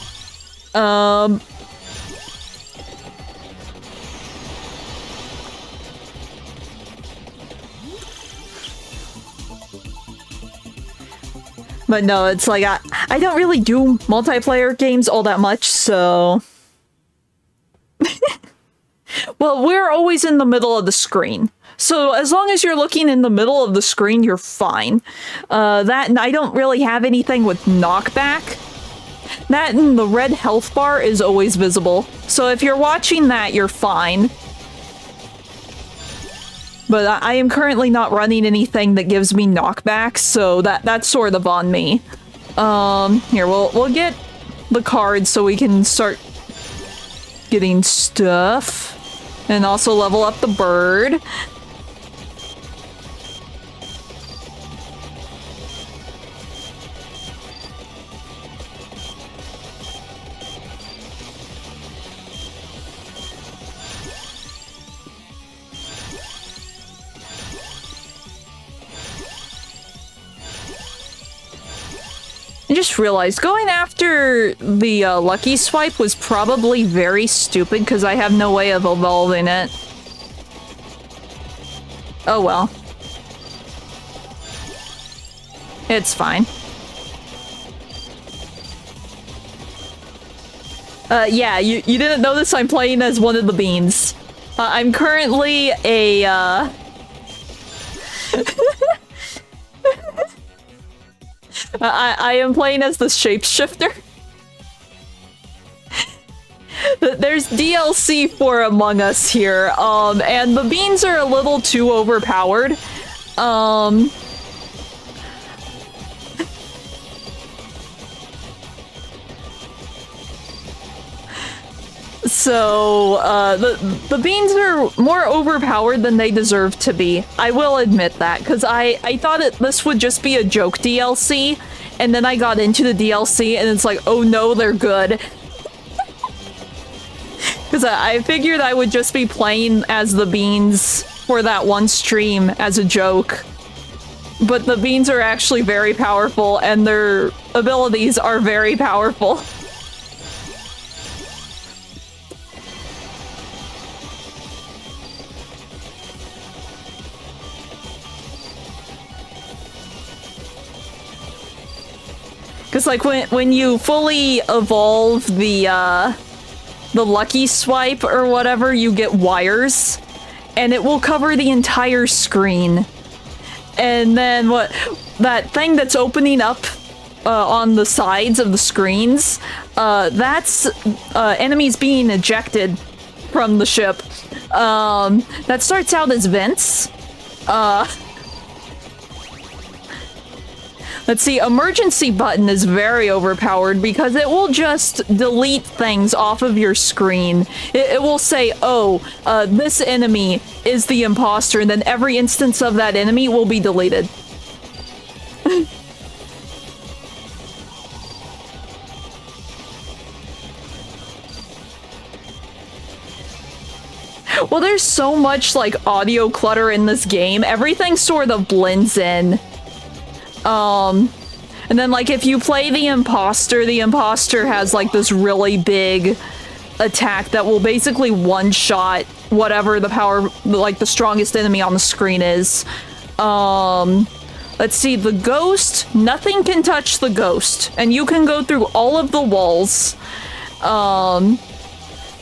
But no, it's like, I don't really do multiplayer games all that much, so... Well, we're always in the middle of the screen. So as long as you're looking in the middle of the screen, you're fine. That, and I don't really have anything with knockback. That and the red health bar is always visible. So if you're watching that, you're fine. But I am currently not running anything that gives me knockback, so that's sort of on me. Here, we'll get the cards so we can start getting stuff. And also level up the bird. I just realized going after the lucky swipe was probably very stupid because I have no way of evolving it. Oh well. It's fine. Yeah, you didn't notice I'm playing as one of the beans. I'm currently a, I am playing as the shapeshifter. There's DLC for Among Us here, and the beans are a little too overpowered. So, the beans are more overpowered than they deserve to be. I will admit that, because I thought this would just be a joke DLC, and then I got into the DLC, and it's like, oh no, they're good. Because I figured I would just be playing as the beans for that one stream as a joke. But the beans are actually very powerful, and their abilities are very powerful. Because, like, when you fully evolve the lucky swipe or whatever, you get wires, and it will cover the entire screen. And then that thing that's opening up on the sides of the screens, that's enemies being ejected from the ship. That starts out as vents. Let's see, emergency button is very overpowered because it will just delete things off of your screen. It will say, oh, this enemy is the imposter, and then every instance of that enemy will be deleted. Well, there's so much, like, audio clutter in this game. Everything sort of blends in. And then, like, if you play the imposter has, like, this really big attack that will basically one-shot whatever the power, like, the strongest enemy on the screen is. Let's see, the ghost, nothing can touch the ghost, and you can go through all of the walls, and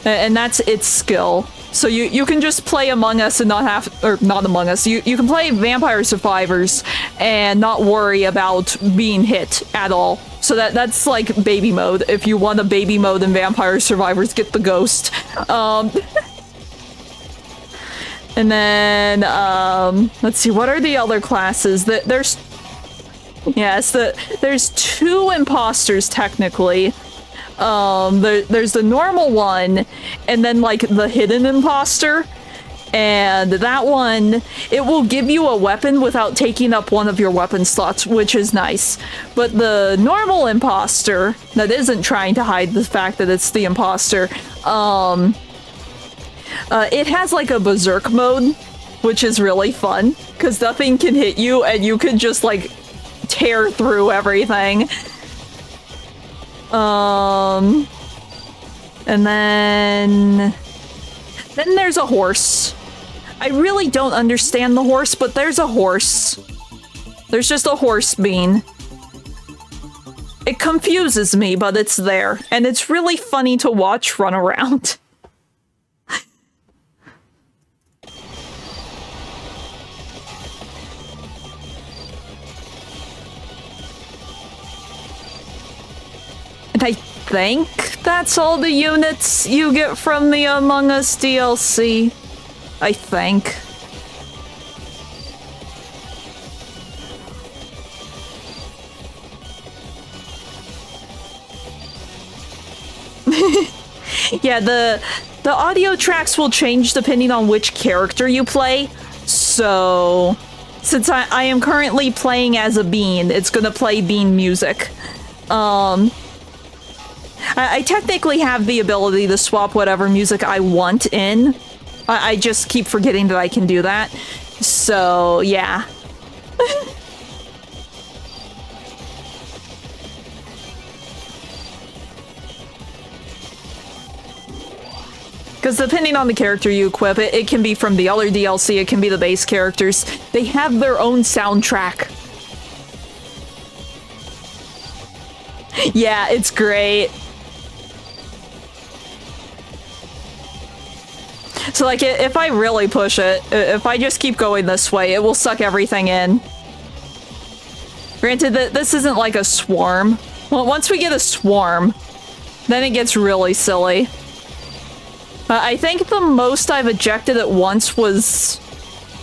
that's its skill. So you can just play Among Us and not have, or not Among Us, you can play Vampire Survivors and not worry about being hit at all. So that's like baby mode. If you want a baby mode in Vampire Survivors, get the ghost. And then, let's see, what are the other classes? There's 2 imposters technically. There's the normal one, and then, like, the hidden imposter. And that one, it will give you a weapon without taking up one of your weapon slots, which is nice. But the normal imposter, that isn't trying to hide the fact that it's the imposter, it has, like, a berserk mode, which is really fun, because nothing can hit you, and you can just, like, tear through everything. And then there's a horse. I really don't understand the horse, but there's a horse. There's just a horse bean. confuses me, but it's there. And it's really funny to watch run around. And I think that's all the units you get from the Among Us DLC. I think. Yeah, the audio tracks will change depending on which character you play. So, since I am currently playing as a bean, it's gonna play bean music. I technically have the ability to swap whatever music I want in. I just keep forgetting that I can do that. So, yeah. Because depending on the character you equip, it can be from the other DLC, it can be the base characters. They have their own soundtrack. Yeah, it's great. So, like, if I really push it, if I just keep going this way, it will suck everything in. Granted, that this isn't like a swarm. Well, once we get a swarm, then it gets really silly. I think the most I've ejected at once was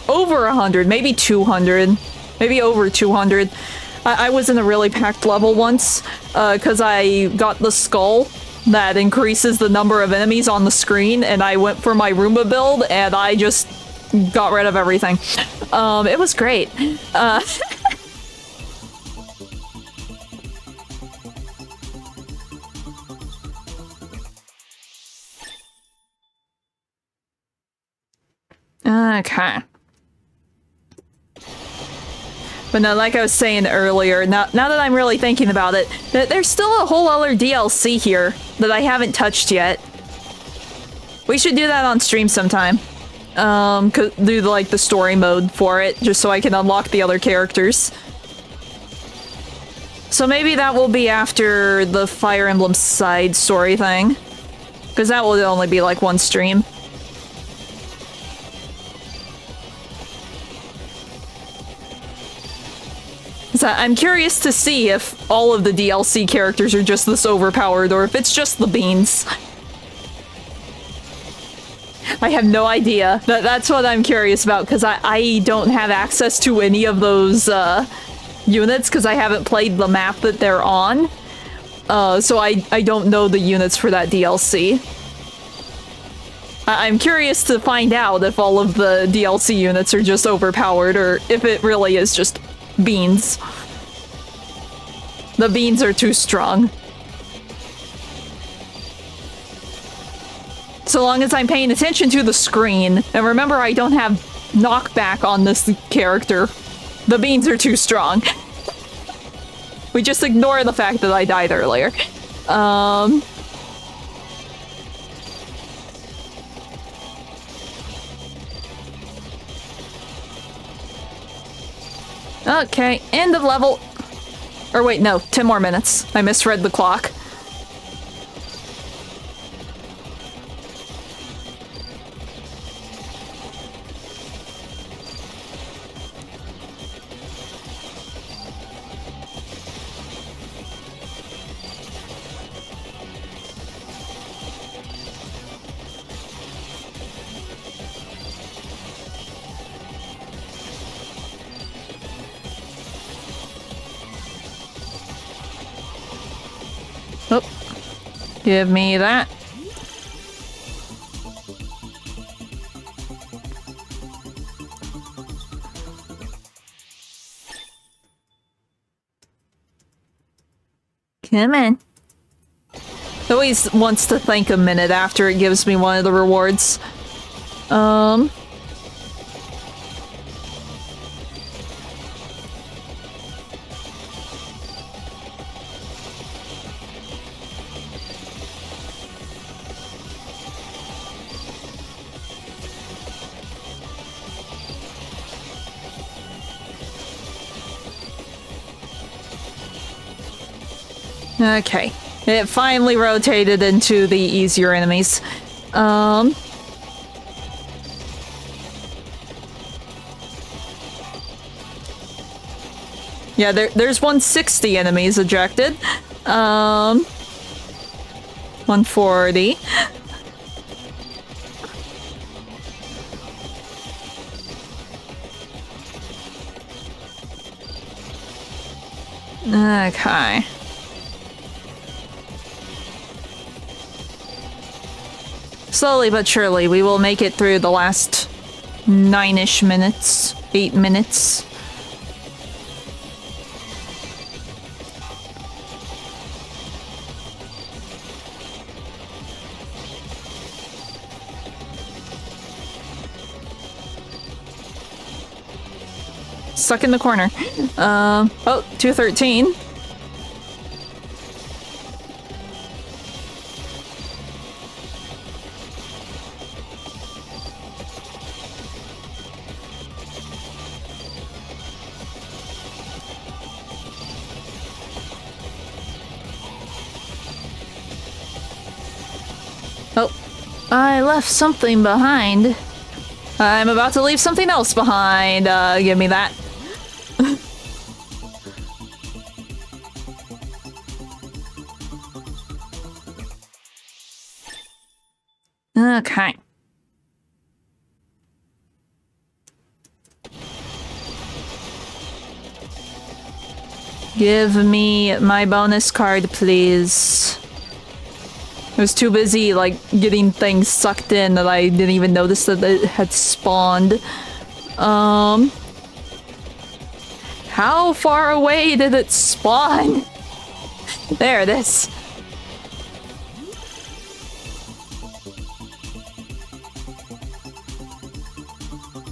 over 100, maybe 200, maybe over 200. I was in a really packed level once, because I got the skull that increases the number of enemies on the screen, and I went for my Roomba build, and I just got rid of everything. It was great. Okay. But no, like I was saying earlier, now that I'm really thinking about it, there's still a whole other DLC here that I haven't touched yet. We should do that on stream sometime. Do like the story mode for it, just so I can unlock the other characters. So maybe that will be after the Fire Emblem side story thing. Because that will only be like one stream. So I'm curious to see if all of the DLC characters are just this overpowered, or if it's just the beans. I have no idea. That's what I'm curious about, because I don't have access to any of those units, because I haven't played the map that they're on. So I don't know the units for that DLC. I'm curious to find out if all of the DLC units are just overpowered, or if it really is just beans. The beans are too strong. So long as I'm paying attention to the screen, and remember I don't have knockback on this character, the beans are too strong. We just ignore the fact that I died earlier. Okay, end of level. Or wait, no, 10 more minutes. I misread the clock. Oh, give me that. Come on. It always wants to think a minute after it gives me one of the rewards. Okay. It finally rotated into the easier enemies. Yeah, there's 160 enemies ejected. 140. Okay. Slowly but surely, we will make it through the last 9-ish minutes. 8 minutes. Stuck in the corner. Oh, 213. Oh, I left something behind. I'm about to leave something else behind. Give me that. Okay. Give me my bonus card, please. I was too busy, like, getting things sucked in that I didn't even notice that it had spawned. How far away did it spawn? There it is.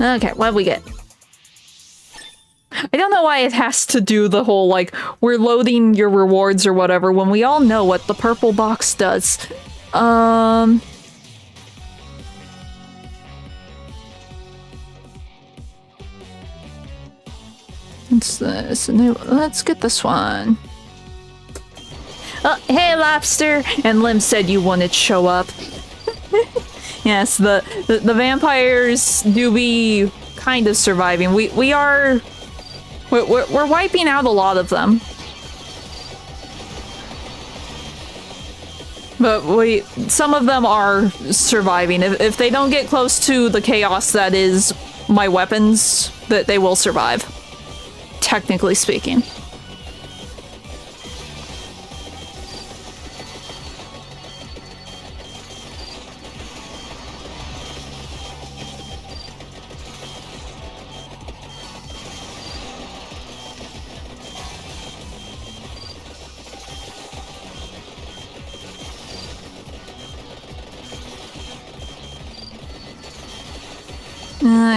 Okay, what do we get? I don't know why it has to do the whole, like, we're loading your rewards or whatever when we all know what the purple box does. What's this? Let's get this one. Oh, hey, Lobster! And Lim said you wouldn't show up. Yes, the vampires do be kind of surviving. We're wiping out a lot of them. But some of them are surviving. If they don't get close to the chaos that is my weapons, that they will survive. Technically speaking.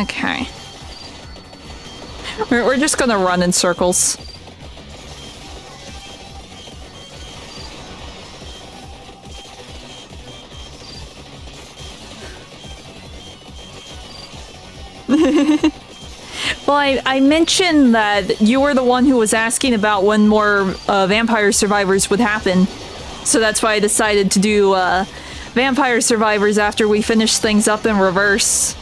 Okay. We're just gonna run in circles. Well, I mentioned that you were the one who was asking about when more vampire survivors would happen. So that's why I decided to do vampire survivors after we finish things up in reverse.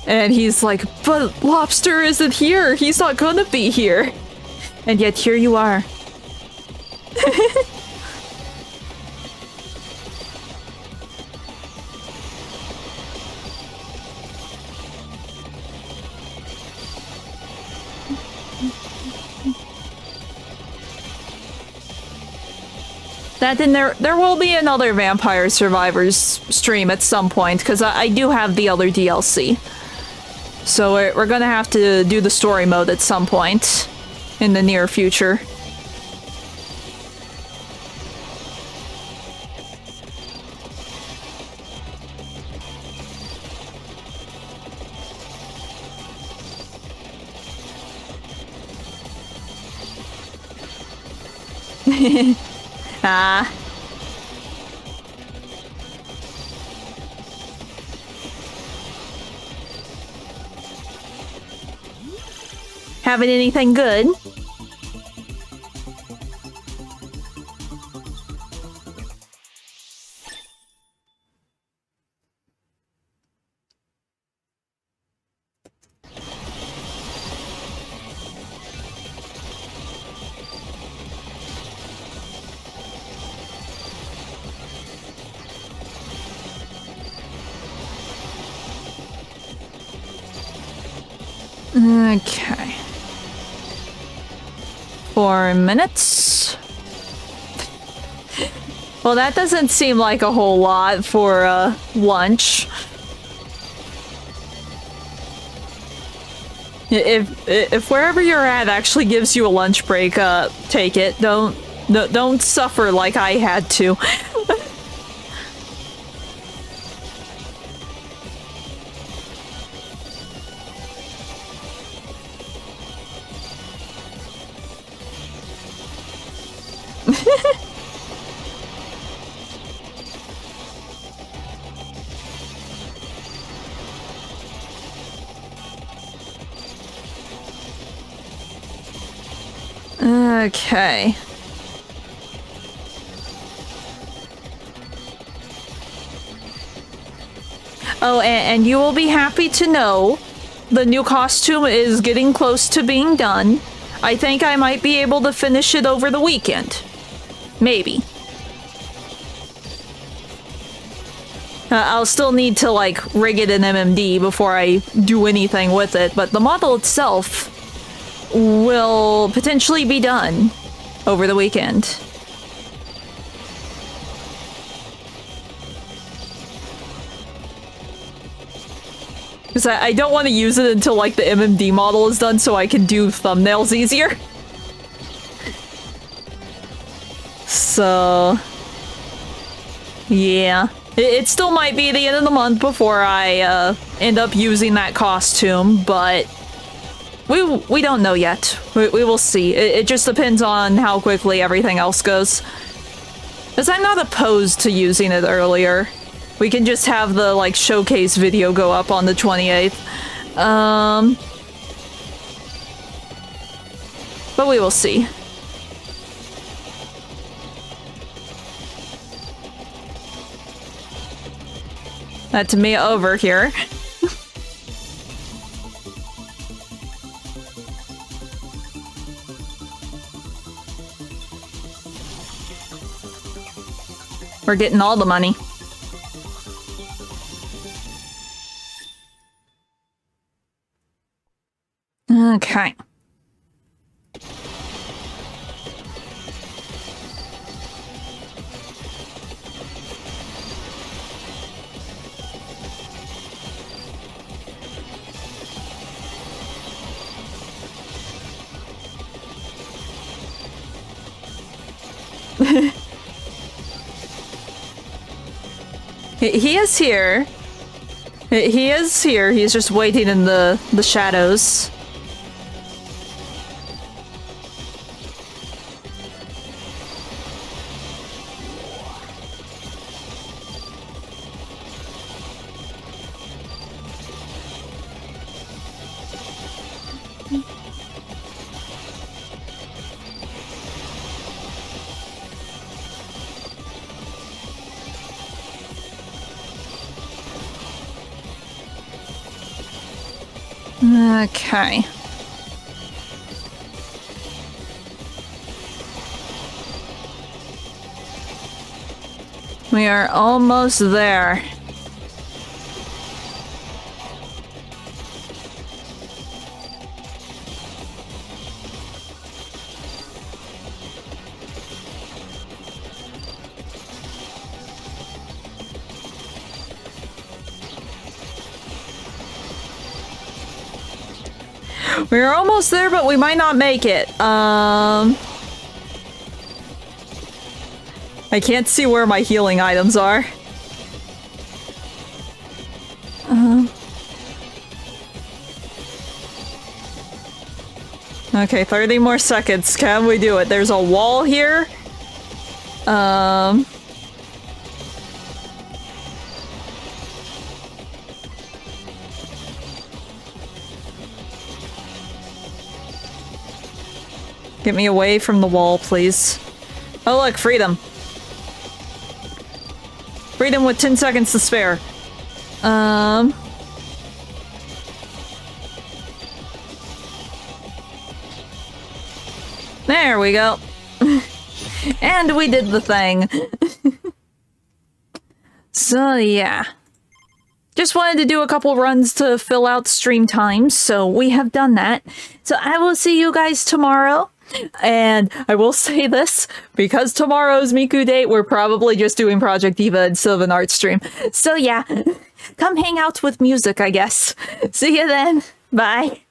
And he's like, but Lobster isn't here. He's not gonna be here. And yet here you are. Then there will be another Vampire Survivors stream at some point, because I do have the other DLC. So we're gonna have to do the story mode at some point in the near future. Ah. Having anything good? Okay. 4 minutes. Well, that doesn't seem like a whole lot for lunch. If wherever you're at actually gives you a lunch break, take it. Don't suffer like I had to. Okay. Oh, and you will be happy to know the new costume is getting close to being done. I think I might be able to finish it over the weekend. Maybe. I'll still need to, like, rig it in MMD before I do anything with it, but the model itself will potentially be done over the weekend. Because I don't want to use it until, like, the MMD model is done so I can do thumbnails easier. So... yeah. It still might be the end of the month before I end up using that costume, but we don't know yet. We will see. It just depends on how quickly everything else goes. Because I'm not opposed to using it earlier. We can just have the, like, showcase video go up on the 28th. But we will see. That's me over here. We're getting all the money. Okay. He is here. He is here. He's just waiting in the shadows. Okay. We are almost there. We're almost there, but we might not make it. I can't see where my healing items are. Okay, 30 more seconds. Can we do it? There's a wall here. Get me away from the wall, please. Oh look, freedom. Freedom with 10 seconds to spare. There we go. And we did the thing. So yeah. just wanted to do a couple runs to fill out stream times, so we have done that. So I will see you guys tomorrow. And I will say this, because tomorrow's Miku date, we're probably just doing Project Diva instead of an art stream. So yeah, come hang out with music, I guess. See you then. Bye.